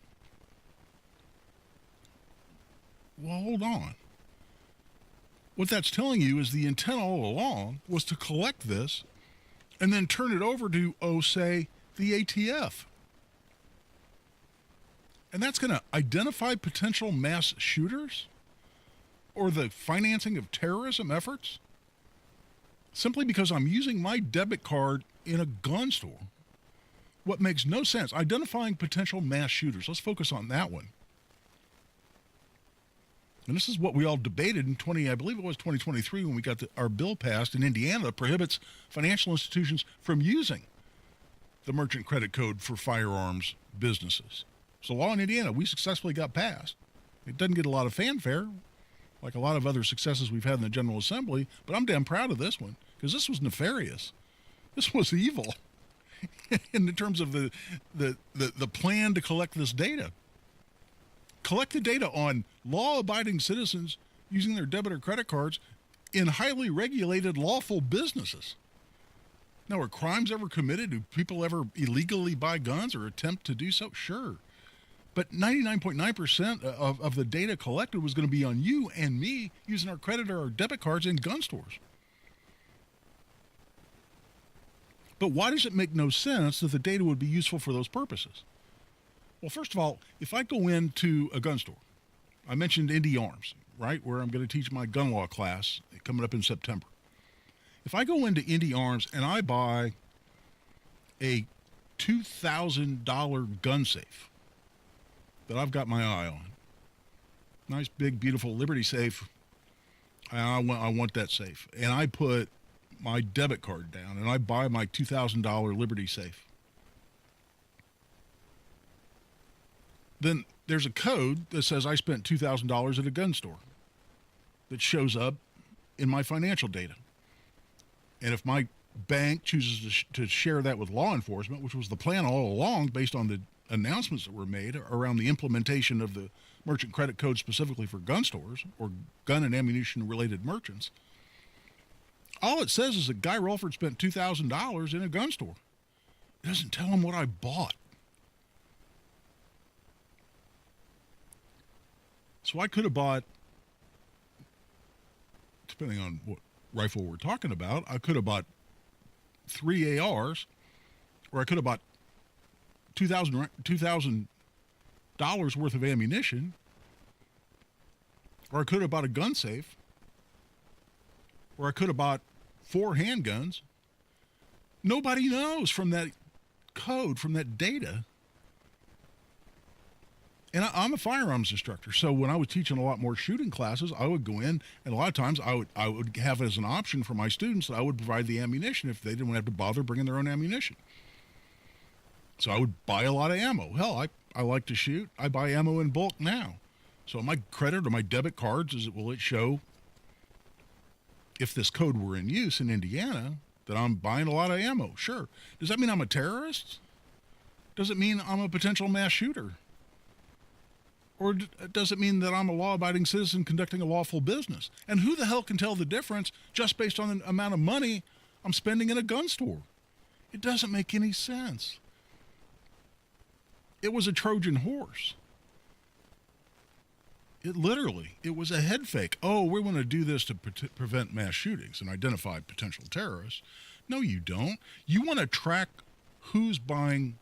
Well, hold on. What that's telling you is the intent all along was to collect this and then turn it over to, say, the ATF. And that's going to identify potential mass shooters or the financing of terrorism efforts simply because I'm using my debit card in a gun store. What makes no sense. Identifying potential mass shooters. Let's focus on that one. And this is what we all debated in 2023 when we got our bill passed in Indiana that prohibits financial institutions from using the merchant credit code for firearms businesses. So law in Indiana, we successfully got passed. It doesn't get a lot of fanfare, like a lot of other successes we've had in the General Assembly, but I'm damn proud of this one because this was nefarious. This was evil in terms of the plan to collect this data. Collect the data on law-abiding citizens using their debit or credit cards in highly regulated lawful businesses. Now, are crimes ever committed? Do people ever illegally buy guns or attempt to do so? Sure. But 99.9% of the data collected was going to be on you and me using our credit or our debit cards in gun stores. But why does it make no sense that the data would be useful for those purposes? Well, first of all, if I go into a gun store, I mentioned Indy Arms, right, where I'm going to teach my gun law class coming up in September. If I go into Indy Arms and I buy a $2,000 gun safe that I've got my eye on, nice, big, beautiful Liberty safe, I want that safe, and I put my debit card down and I buy my $2,000 Liberty safe, then there's a code that says I spent $2,000 at a gun store that shows up in my financial data. And if my bank chooses to share that with law enforcement, which was the plan all along based on announcements that were made around the implementation of the merchant credit code specifically for gun stores or gun and ammunition related merchants, all it says is that Guy Relford spent $2,000 in a gun store. It doesn't tell him what I bought. So I could have bought, depending on what rifle we're talking about, I could have bought 3 ARs, or I could have bought $2,000 worth of ammunition, or I could have bought a gun safe, or I could have bought 4 handguns. Nobody knows from that code, from that data. And I'm a firearms instructor, so when I was teaching a lot more shooting classes, I would go in, and a lot of times I would have as an option for my students that I would provide the ammunition if they didn't have to bother bringing their own ammunition. So I would buy a lot of ammo. Hell, I like to shoot. I buy ammo in bulk now. So my credit or my debit cards, will it show, if this code were in use in Indiana, that I'm buying a lot of ammo? Sure. Does that mean I'm a terrorist? Does it mean I'm a potential mass shooter? Or does it mean that I'm a law-abiding citizen conducting a lawful business? And who the hell can tell the difference just based on the amount of money I'm spending in a gun store? It doesn't make any sense. It was a Trojan horse. It was a head fake. Oh, we want to do this to prevent mass shootings and identify potential terrorists. No, you don't. You want to track who's buying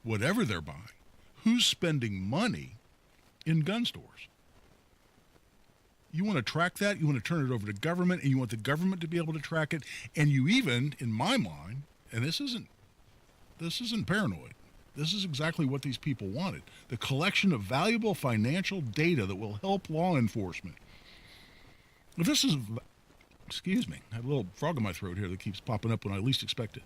whatever they're buying. Who's spending money in gun stores? You want to track that. You want to turn it over to government, and you want the government to be able to track it. And you even, in my mind, and this isn't paranoid. This is exactly what these people wanted. The collection of valuable financial data that will help law enforcement. If this is, excuse me, I have a little frog in my throat here that keeps popping up when I least expect it.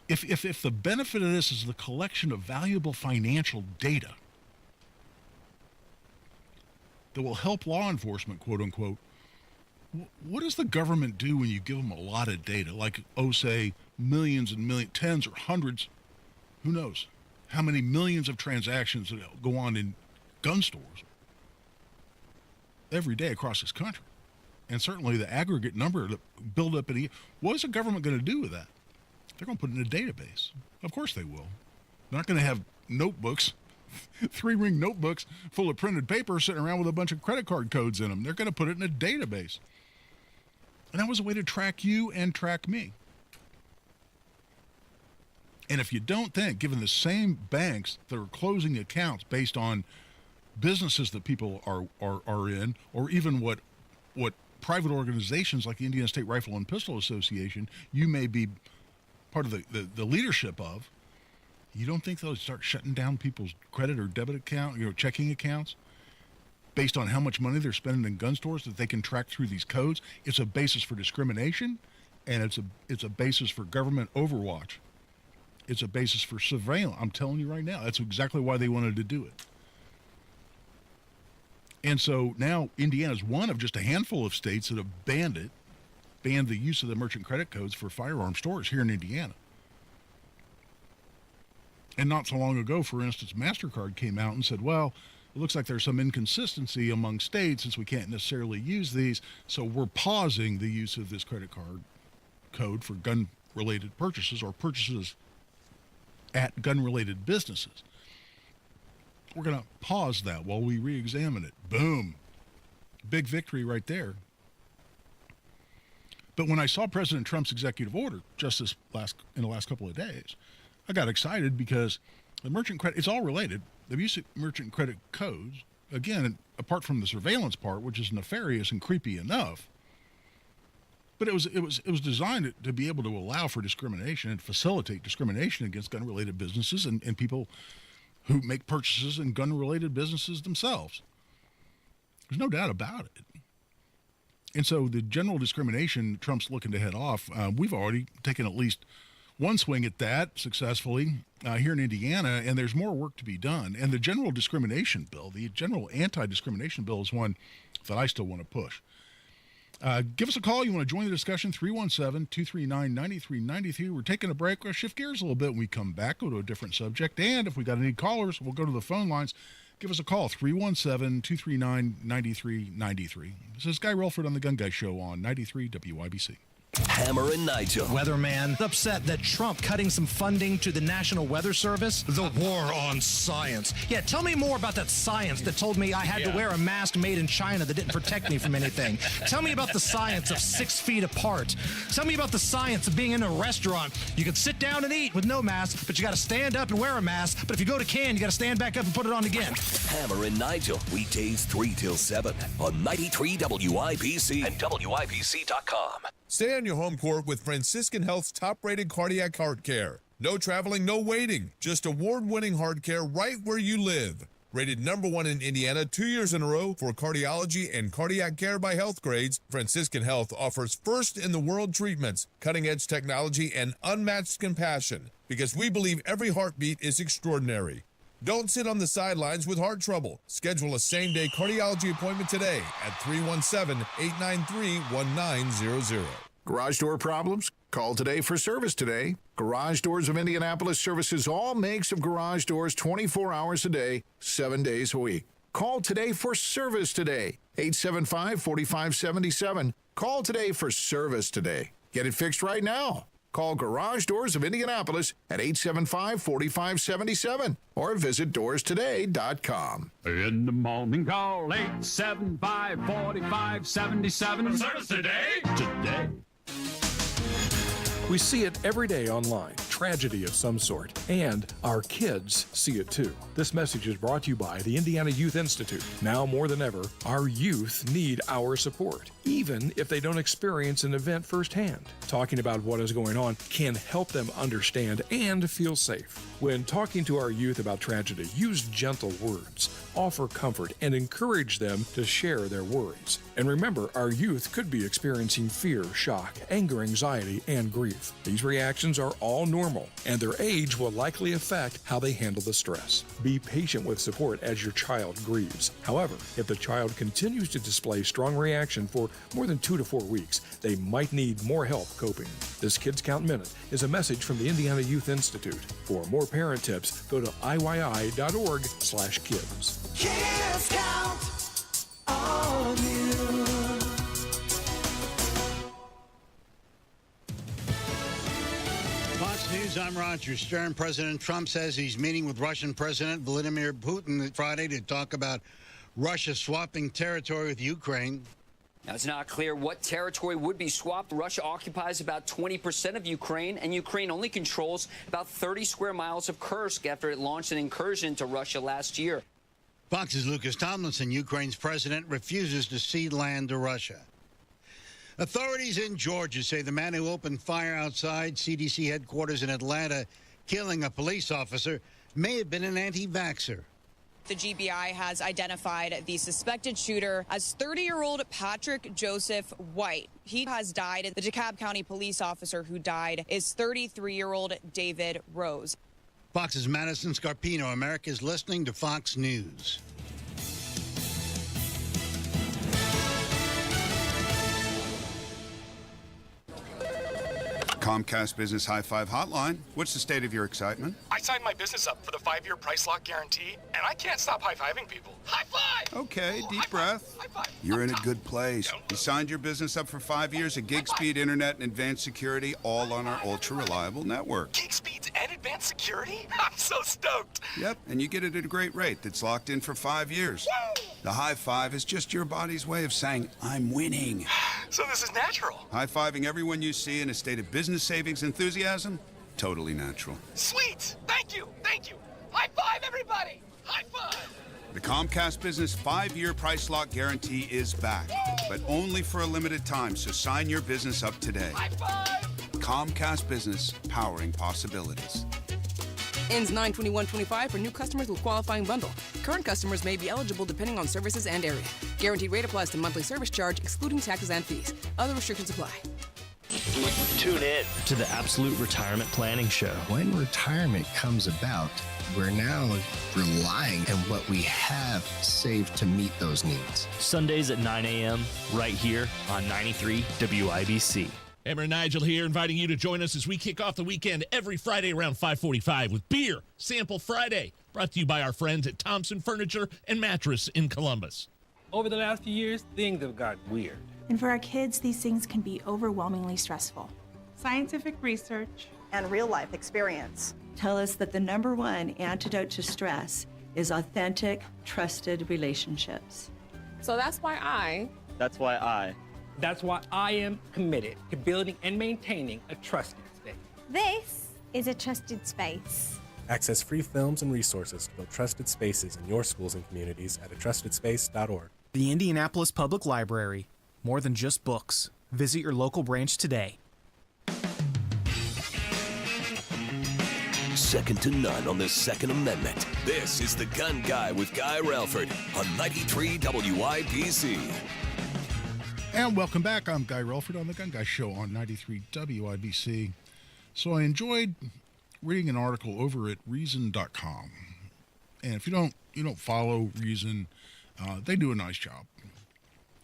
If the benefit of this is the collection of valuable financial data that will help law enforcement, quote unquote, what does the government do when you give them a lot of data? Like, say, millions and millions, tens or hundreds, who knows, how many millions of transactions that go on in gun stores every day across this country. And certainly the aggregate number that build up in what is the government going to do with that? They're going to put it in a database. Of course they will. They're not going to have notebooks, 3-ring notebooks full of printed paper sitting around with a bunch of credit card codes in them. They're going to put it in a database. And that was a way to track you and track me. And if you don't think, given the same banks that are closing accounts based on businesses that people are in, or even what private organizations like the Indiana State Rifle and Pistol Association, you may be part of the leadership of, you don't think they'll start shutting down people's credit or debit account, checking accounts based on how much money they're spending in gun stores that they can track through these codes? It's a basis for discrimination, and it's a basis for government overwatch. It's a basis for surveillance. I'm telling you right now, that's exactly why they wanted to do it. And so now Indiana's one of just a handful of states that have banned the use of the merchant credit codes for firearm stores here in Indiana. And not so long ago, for instance, MasterCard came out and said, well, it looks like there's some inconsistency among states since we can't necessarily use these, so we're pausing the use of this credit card code for gun-related purchases or purchases at gun-related businesses. We're going to pause that while we re-examine it. Boom. Big victory right there. But when I saw President Trump's executive order just in the last couple of days, I got excited because the merchant credit, it's all related. The use of merchant credit codes, again, apart from the surveillance part, which is nefarious and creepy enough, but it was designed to be able to allow for discrimination and facilitate discrimination against gun-related businesses and people who make purchases in gun-related businesses themselves. There's no doubt about it. And so the general discrimination Trump's looking to head off, we've already taken at least one swing at that successfully here in Indiana, and there's more work to be done. And the general discrimination bill, the general anti-discrimination bill, is one that I still want to push. Give us a call. You want to join the discussion, 317-239-9393. We're taking a break. We'll shift gears a little bit when we come back, go to a different subject. And if we got any callers, we'll go to the phone lines. Give us a call, 317-239-9393. This is Guy Relford on The Gun Guy Show on 93 WIBC. Hammer and Nigel. Weatherman upset that Trump cutting some funding to the National Weather Service. The war on science. Yeah, tell me more about that science that told me I had to wear a mask made in China that didn't protect me from anything. Tell me about the science of 6 feet apart. Tell me about the science of being in a restaurant. You can sit down and eat with no mask, but you got to stand up and wear a mask. But if you go to can, you got to stand back up and put it on again. Hammer and Nigel, weekdays 3 till 7 on 93 WIBC and WIBC.com. Stay on your home court with Franciscan Health's top-rated cardiac heart care. No traveling, no waiting. Just award-winning heart care right where you live. Rated #1 in Indiana 2 years in a row for cardiology and cardiac care by Health Grades, Franciscan Health offers first-in-the-world treatments, cutting-edge technology, and unmatched compassion. Because we believe every heartbeat is extraordinary. Don't sit on the sidelines with heart trouble. Schedule a same-day cardiology appointment today at 317-893-1900. Garage door problems? Call today for service today. Garage Doors of Indianapolis services all makes of garage doors 24 hours a day, 7 days a week. Call today for service today. 875-4577. Call today for service today. Get it fixed right now. Call Garage Doors of Indianapolis at 875-4577 or visit doorstoday.com. In the morning, call 875-4577. Service today. Today. We see it every day online, tragedy of some sort, and our kids see it too. This message is brought to you by the Indiana Youth Institute. Now more than ever, our youth need our support, even if they don't experience an event firsthand. Talking about what is going on can help them understand and feel safe. When talking to our youth about tragedy, use gentle words, offer comfort, and encourage them to share their worries. And remember, our youth could be experiencing fear, shock, anger, anxiety, and grief. These reactions are all normal, and their age will likely affect how they handle the stress. Be patient with support as your child grieves. However, if the child continues to display strong reaction for more than 2 to 4 weeks, they might need more help coping. This Kids Count Minute is a message from the Indiana Youth Institute. For more parent tips, go to IYI.org/kids. Kids count on you. Fox News, I'm Roger Stern. President Trump says he's meeting with Russian President Vladimir Putin Friday to talk about Russia swapping territory with Ukraine. Now, it's not clear what territory would be swapped. Russia occupies about 20% of Ukraine, and Ukraine only controls about 30 square miles of Kursk after it launched an incursion into Russia last year. Fox's Lucas Tomlinson, Ukraine's president, refuses to cede land to Russia. Authorities in Georgia say the man who opened fire outside CDC headquarters in Atlanta, killing a police officer, may have been an anti-vaxxer. The GBI has identified the suspected shooter as 30-year-old Patrick Joseph White. He has died. The DeKalb County police officer who died is 33-year-old David Rose. Fox's Madison Scarpino. America's listening to Fox News. Comcast Business High Five Hotline. What's the state of your excitement? I signed my business up for the 5-year price lock guarantee, and I can't stop high-fiving people. High five! Okay, deep breath. High five. You're in a good place. You signed your business up for 5 years of gig speed internet and advanced security, all on our ultra-reliable network. Gig speeds and advanced security? I'm so stoked. Yep, and you get it at a great rate that's locked in for 5 years. Woo! The high five is just your body's way of saying, I'm winning. So this is natural. High-fiving everyone you see in a state of business savings enthusiasm? Totally natural. Sweet! Thank you! Thank you! High five, everybody! High five! The Comcast Business 5-year price lock guarantee is back, but only for a limited time, so sign your business up today. High five! Comcast Business, powering possibilities. Ends 9/21/25 for new customers with qualifying bundle. Current customers may be eligible depending on services and area. Guaranteed rate applies to monthly service charge, excluding taxes and fees. Other restrictions apply. Tune in to the Absolute Retirement Planning Show. When retirement comes about, we're now relying on what we have saved to meet those needs. Sundays at 9 a.m. right here on 93 WIBC. Hammer and Nigel here, inviting you to join us as we kick off the weekend every Friday around 5:45 with Beer Sample Friday, brought to you by our friends at Thompson Furniture and Mattress in Columbus. Over the last few years, things have gotten weird. And for our kids, these things can be overwhelmingly stressful. Scientific research and real-life experience tell us that the number one antidote to stress is authentic, trusted relationships. So that's why I am committed to building and maintaining a trusted space. This is a trusted space. Access free films and resources to build trusted spaces in your schools and communities at atrustedspace.org. The Indianapolis Public Library. More than just books. Visit your local branch today. Second to none on the Second Amendment. This is The Gun Guy with Guy Relford on 93 WIBC. And welcome back. I'm Guy Relford on The Gun Guy Show on 93 WIBC. So I enjoyed reading an article over at Reason.com. And if you don't follow Reason, they do a nice job.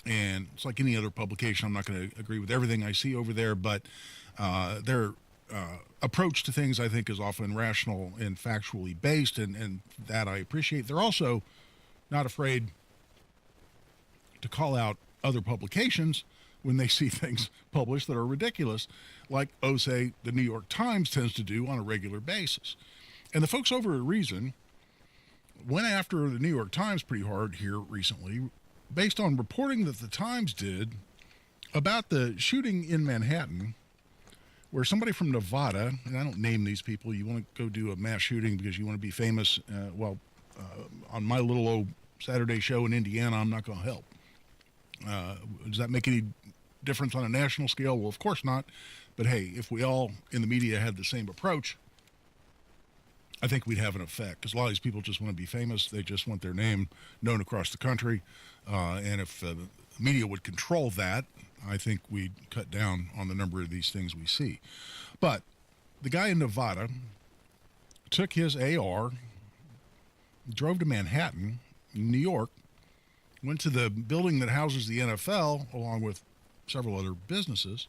And it's like any other publication. I'm not going to agree with everything I see over there, but their approach to things, I think, is often rational and factually based, and that I appreciate. They're also not afraid to call out other publications when they see things published that are ridiculous, like, say, the New York Times tends to do on a regular basis. And the folks over at Reason went after the New York Times pretty hard here recently, based on reporting that the Times did about the shooting in Manhattan, where somebody from Nevada, and I don't name these people, you want to go do a mass shooting because you want to be famous, on my little old Saturday show in Indiana, I'm not going to help. Does that make any difference on a national scale? Well, of course not. But hey, if we all in the media had the same approach, I think we'd have an effect, because a lot of these people just want to be famous. They just want their name known across the country. And if the media would control that, I think we'd cut down on the number of these things we see. But the guy in Nevada took his AR, drove to Manhattan, New York, went to the building that houses the NFL, along with several other businesses,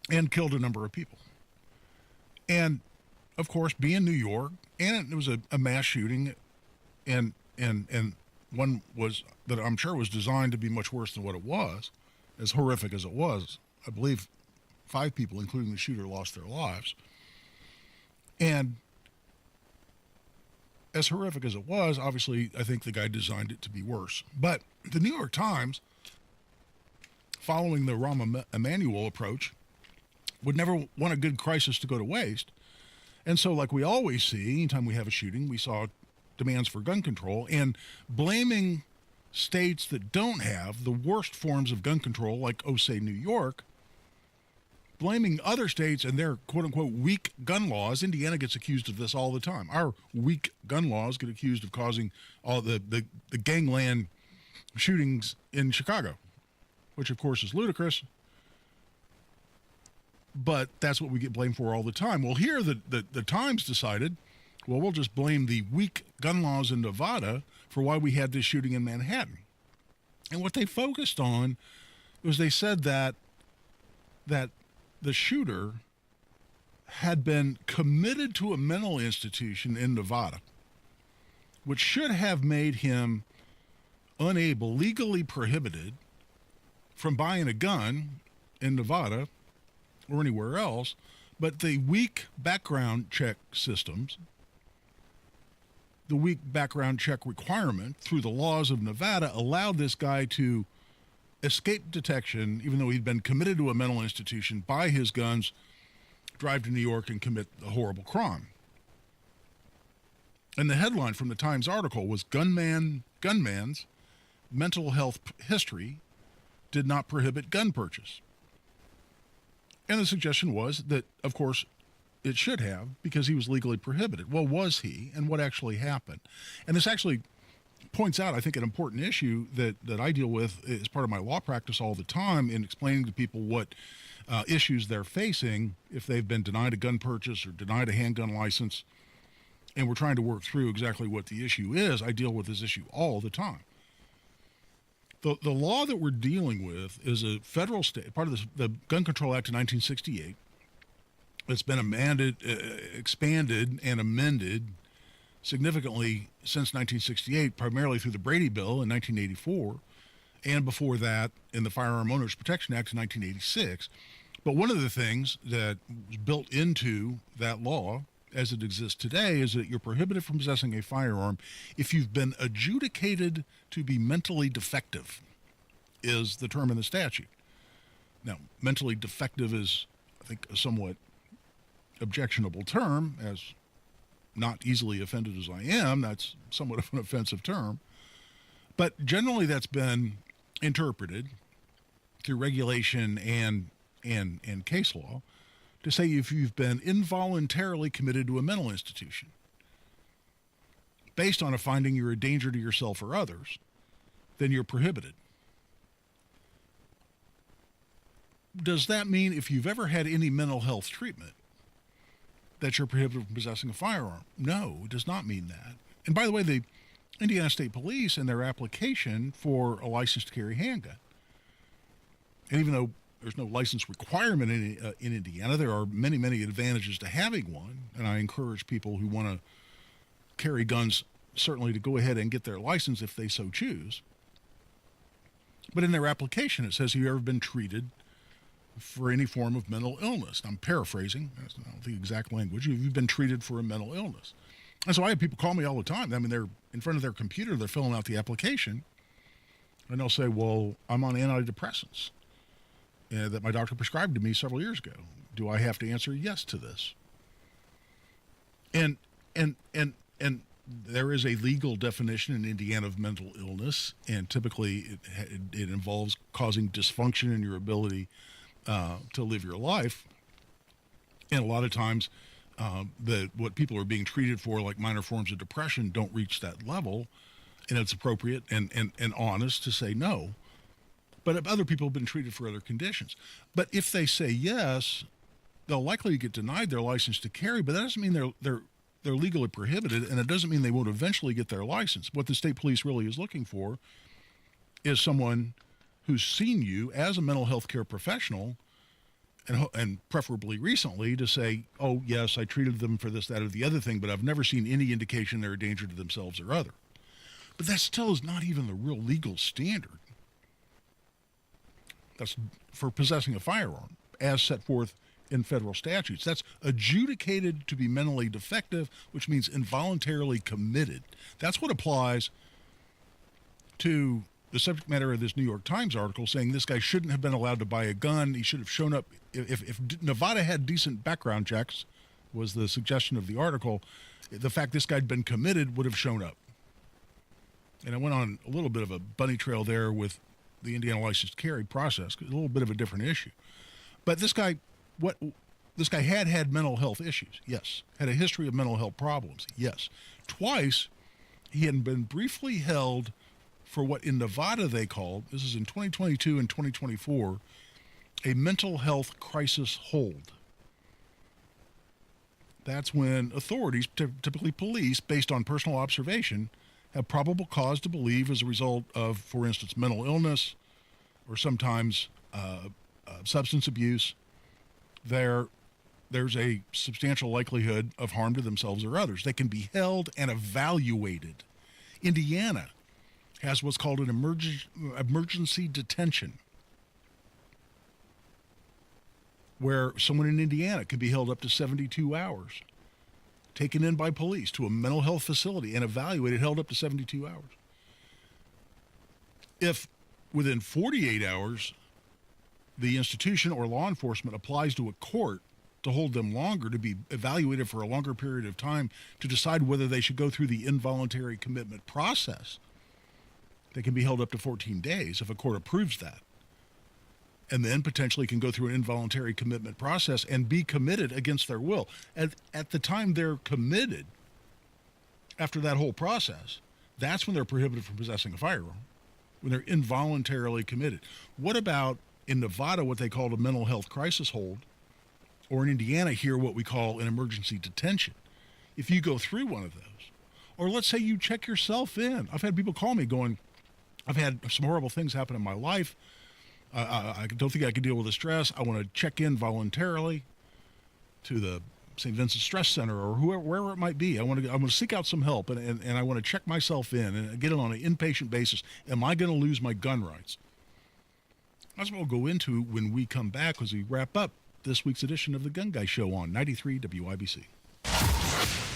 and killed a number of people. And of course, being New York, and it was a mass shooting, and one was that I'm sure was designed to be much worse than what it was, as horrific as it was. I believe 5 people, including the shooter, lost their lives. And as horrific as it was, obviously, I think the guy designed it to be worse. But the New York Times, following the Rahm Emanuel approach, would never want a good crisis to go to waste. And so, like we always see, anytime we have a shooting, we saw demands for gun control, and blaming states that don't have the worst forms of gun control, like, say, New York, blaming other states and their quote-unquote weak gun laws. Indiana gets accused of this all the time. Our weak gun laws get accused of causing all the gangland shootings in Chicago, which, of course, is ludicrous. But that's what we get blamed for all the time. Well, here the Times decided, well, we'll just blame the weak gun laws in Nevada for why we had this shooting in Manhattan. And what they focused on was they said that the shooter had been committed to a mental institution in Nevada, which should have made him unable, legally prohibited, from buying a gun in Nevada or anywhere else. But the weak background check systems, the weak background check requirement through the laws of Nevada, allowed this guy to escape detection, even though he'd been committed to a mental institution, buy his guns, drive to New York, and commit a horrible crime. And the headline from the Times article was gunman's mental health history did not prohibit gun purchase. And the suggestion was that, of course, it should have, because he was legally prohibited. Well, was he? And what actually happened? And this actually points out, I think, an important issue that I deal with as part of my law practice all the time in explaining to people what issues they're facing if they've been denied a gun purchase or denied a handgun license, and we're trying to work through exactly what the issue is. I deal with this issue all the time. The law that we're dealing with is a federal state, part of the Gun Control Act of 1968. It's been expanded and amended significantly since 1968, primarily through the Brady Bill in 1984, and before that in the Firearm Owners Protection Act of 1986. But one of the things that was built into that law as it exists today is that you're prohibited from possessing a firearm if you've been adjudicated to be mentally defective, is the term in the statute. Now, mentally defective is, I think, a somewhat objectionable term. As not easily offended as I am, that's somewhat of an offensive term. But generally that's been interpreted through regulation and case law to say if you've been involuntarily committed to a mental institution based on a finding you're a danger to yourself or others, then you're prohibited. Does that mean if you've ever had any mental health treatment that you're prohibited from possessing a firearm? No, it does not mean that. And by the way, the Indiana State Police in their application for a license to carry handgun, and even though there's no license requirement in Indiana, there are many, many advantages to having one, and I encourage people who want to carry guns certainly to go ahead and get their license if they so choose. But in their application, it says, have you ever been treated for any form of mental illness? I'm paraphrasing, that's not the exact language. Have you been treated for a mental illness? And so I have people call me all the time. I mean, they're in front of their computer, they're filling out the application, and they'll say, well, I'm on antidepressants that my doctor prescribed to me several years ago. Do I have to answer yes to this? And there is a legal definition in Indiana of mental illness, and typically it involves causing dysfunction in your ability to live your life. And a lot of times what people are being treated for, like minor forms of depression, don't reach that level, and it's appropriate and honest to say no. But other people have been treated for other conditions. But if they say yes, they'll likely get denied their license to carry, but that doesn't mean they're legally prohibited, and it doesn't mean they won't eventually get their license. What the state police really is looking for is someone who's seen you as a mental health care professional, and preferably recently, to say, oh, yes, I treated them for this, that, or the other thing, but I've never seen any indication they're a danger to themselves or other. But that still is not even the real legal standard. That's for possessing a firearm, as set forth in federal statutes. That's adjudicated to be mentally defective, which means involuntarily committed. That's what applies to the subject matter of this New York Times article saying this guy shouldn't have been allowed to buy a gun. He should have shown up. If Nevada had decent background checks, was the suggestion of the article, the fact this guy had been committed would have shown up. And I went on a little bit of a bunny trail there with the Indiana license to carry process, a little bit of a different issue. But this guy had mental health issues, yes. Had a history of mental health problems, yes. Twice, he had been briefly held for what in Nevada they called, this is in 2022 and 2024, a mental health crisis hold. That's when authorities, typically police, based on personal observation, have probable cause to believe as a result of, for instance, mental illness or sometimes substance abuse, there's a substantial likelihood of harm to themselves or others. They can be held and evaluated. Indiana has what's called an emergency detention, where someone in Indiana could be held up to 72 hours, taken in by police to a mental health facility and evaluated, held up to 72 hours. If within 48 hours, the institution or law enforcement applies to a court to hold them longer, to be evaluated for a longer period of time, to decide whether they should go through the involuntary commitment process, they can be held up to 14 days if a court approves that. And then potentially can go through an involuntary commitment process and be committed against their will. At the time they're committed, after that whole process, That's when they're prohibited from possessing a firearm, when they're involuntarily committed. What about in Nevada, what they call a mental health crisis hold, or in Indiana here, what we call an emergency detention? If you go through one of those, or let's say you check yourself in. I've had people call me going, I've had some horrible things happen in my life. I don't think I can deal with the stress. I want to check in voluntarily to the St. Vincent Stress Center or wherever it might be. I want to seek out some help, and I want to check myself in and get it on an inpatient basis. Am I going to lose my gun rights? That's what we'll go into when we come back as we wrap up this week's edition of the Gun Guy Show on 93 WIBC.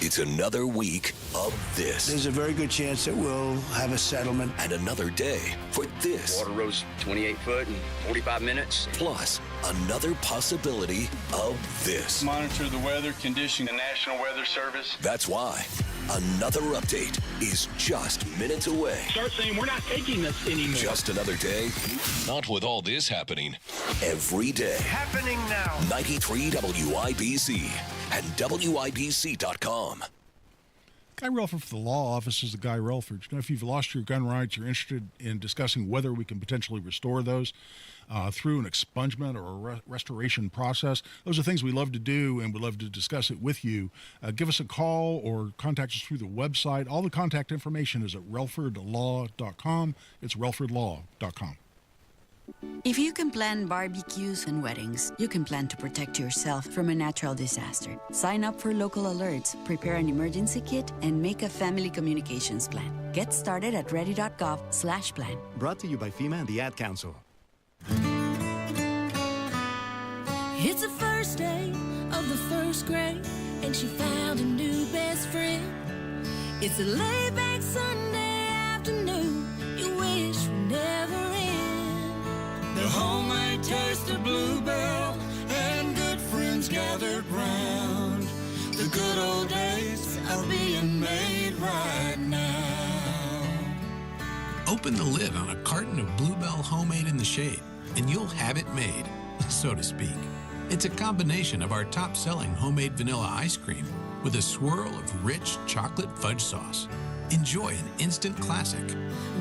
It's another week of this. There's a very good chance that we'll have a settlement. And another day for this. Water rose 28 foot in 45 minutes. Plus, another possibility of this. Monitor the weather condition, the National Weather Service. That's why another update is just minutes away. Start saying we're not taking this anymore. Just another day. Not with all this happening every day. Happening now. 93 WIBC and WIBC.com. Guy Relford for the law office is the Guy Relford. If you've lost your gun rights, you're interested in discussing whether we can potentially restore those through an expungement or a restoration process. Those are things we love to do, and we'd love to discuss it with you. Give us a call or contact us through the website. All the contact information is at relfordlaw.com. It's relfordlaw.com. If you can plan barbecues and weddings, you can plan to protect yourself from a natural disaster. Sign up for local alerts, prepare an emergency kit, and make a family communications plan. Get started at ready.gov/plan. Brought to you by FEMA and the Ad Council. It's the first day of the first grade, and she found a new best friend. It's a laid-back Sunday afternoon you wish would never end. The homemade taste of Bluebell and good friends gathered round. The good old days are being made right now. Open the lid on a carton of Bluebell Homemade in the Shade, and you'll have it made, so to speak. It's a combination of our top-selling homemade vanilla ice cream with a swirl of rich chocolate fudge sauce. Enjoy an instant classic.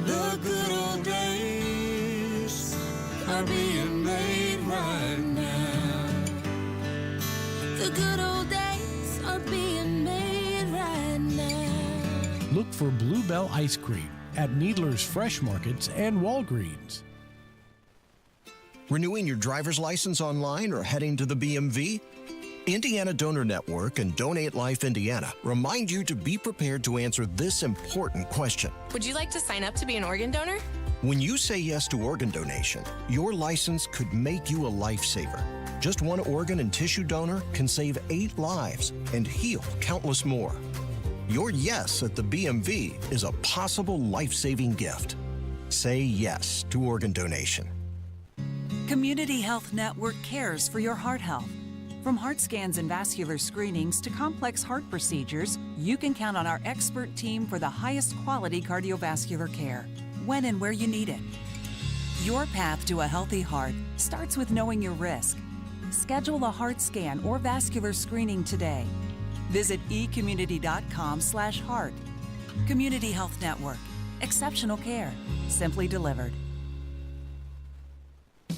The good old days are being made right now. The good old days are being made right now. Look for Bluebell Ice Cream at Needler's Fresh Markets and Walgreens. Renewing your driver's license online or heading to the BMV? Indiana Donor Network and Donate Life Indiana remind you to be prepared to answer this important question. Would you like to sign up to be an organ donor? When you say yes to organ donation, your license could make you a lifesaver. Just one organ and tissue donor can save 8 lives and heal countless more. Your yes at the BMV is a possible life-saving gift. Say yes to organ donation. Community Health Network cares for your heart health. From heart scans and vascular screenings to complex heart procedures, you can count on our expert team for the highest quality cardiovascular care, when and where you need it. Your path to a healthy heart starts with knowing your risk. Schedule a heart scan or vascular screening today. Visit ecommunity.com/heart. Community Health Network. Exceptional care. Simply delivered.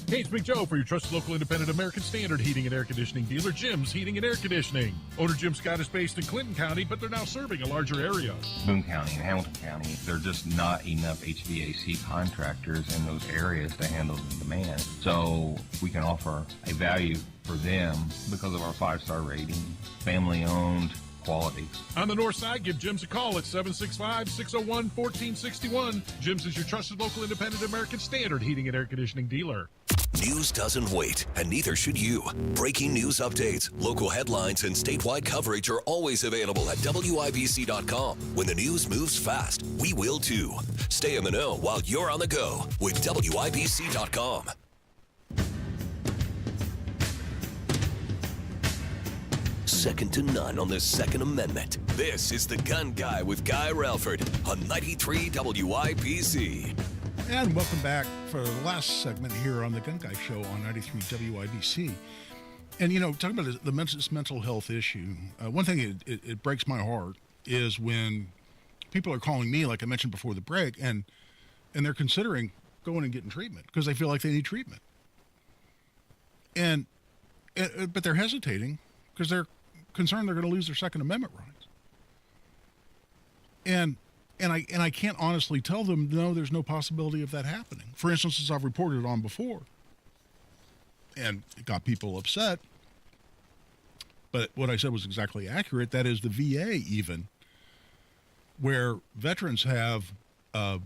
Hey, it's Big Joe for your trusted local independent American Standard heating and air conditioning dealer, Jim's Heating and Air Conditioning. Owner Jim Scott is based in Clinton County, but they're now serving a larger area. Boone County and Hamilton County, there are just not enough HVAC contractors in those areas to handle the demand. So we can offer a value for them because of our 5-star rating, family-owned, quality. On the north side, give Jim's a call at 765-601-1461. Jim's is your trusted local independent American Standard heating and air conditioning dealer. News doesn't wait, and neither should you. Breaking news updates, local headlines, and statewide coverage are always available at WIBC.com. When the news moves fast, we will too. Stay in the know while you're on the go with WIBC.com. Second to none on the Second Amendment. This is The Gun Guy with Guy Relford on 93 WIBC. And welcome back for the last segment here on The Gun Guy Show on 93 WIBC. And, you know, talking about this mental health issue, one thing it breaks my heart is when people are calling me, like I mentioned before the break, and they're considering going and getting treatment because they feel like they need treatment. But they're hesitating because they're concerned they're going to lose their Second Amendment rights. And I can't honestly tell them, no, there's no possibility of that happening. For instance, as I've reported on before, and it got people upset, but what I said was exactly accurate. That is the VA, even where veterans have a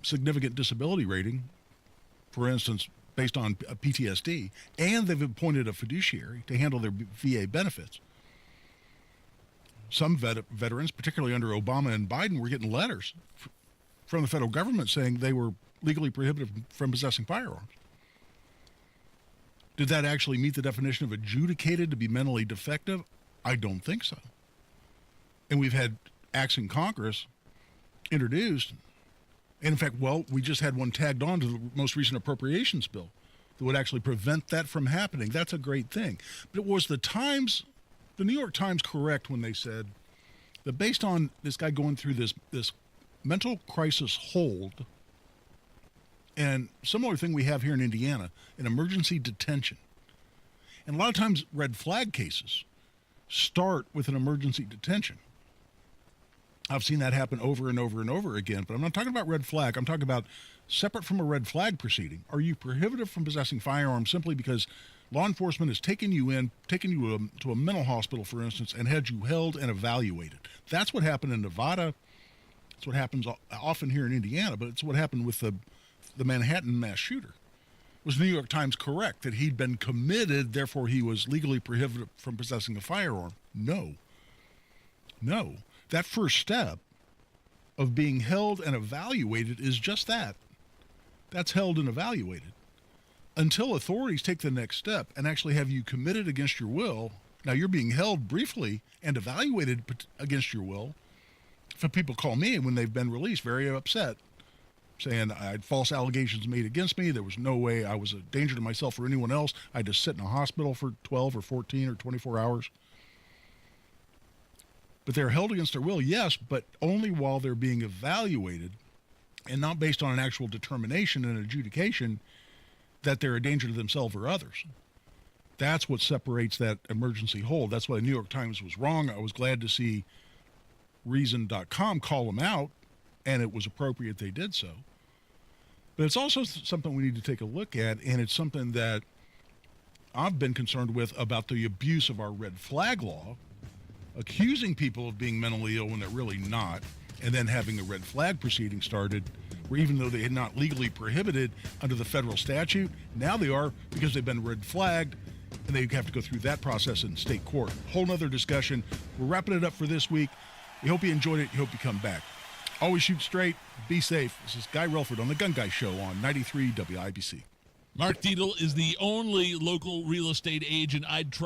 significant disability rating, for instance, based on PTSD, and they've appointed a fiduciary to handle their VA benefits. Some veterans, particularly under Obama and Biden, were getting letters from the federal government saying they were legally prohibited from possessing firearms. Did that actually meet the definition of adjudicated to be mentally defective? I don't think so. And we've had acts in Congress introduced, and in fact, we just had one tagged on to the most recent appropriations bill that would actually prevent that from happening. That's a great thing. But was the New York Times correct when they said that based on this guy going through this mental crisis hold, and similar thing we have here in Indiana, an emergency detention. And a lot of times red flag cases start with an emergency detention. I've seen that happen over and over and over again, but I'm not talking about red flag. I'm talking about separate from a red flag proceeding. Are you prohibited from possessing firearms simply because law enforcement has taken you to a mental hospital, for instance, and had you held and evaluated? That's what happened in Nevada. That's what happens often here in Indiana, but it's what happened with the Manhattan mass shooter. Was New York Times correct that he'd been committed, therefore he was legally prohibited from possessing a firearm? No. That first step of being held and evaluated is just that. That's held and evaluated. Until authorities take the next step and actually have you committed against your will, now you're being held briefly and evaluated against your will. If people call me when they've been released, very upset, saying I had false allegations made against me. There was no way I was a danger to myself or anyone else. I had to sit in a hospital for 12 or 14 or 24 hours. But they're held against their will, yes, but only while they're being evaluated and not based on an actual determination and adjudication that they're a danger to themselves or others. That's what separates that emergency hold. That's why the New York Times was wrong. I was glad to see Reason.com call them out, and it was appropriate they did so. But it's also something we need to take a look at, and it's something that I've been concerned with about the abuse of our red flag law, accusing people of being mentally ill when they're really not, and then having a red flag proceeding started where even though they had not legally prohibited under the federal statute, now they are because they've been red flagged, and they have to go through that process in state court. Whole nother discussion. We're wrapping it up for this week. We hope you enjoyed it. We hope you come back. Always shoot straight. Be safe. This is Guy Relford on The Gun Guy Show on 93 WIBC. Mark Dietel is the only local real estate agent I'd trust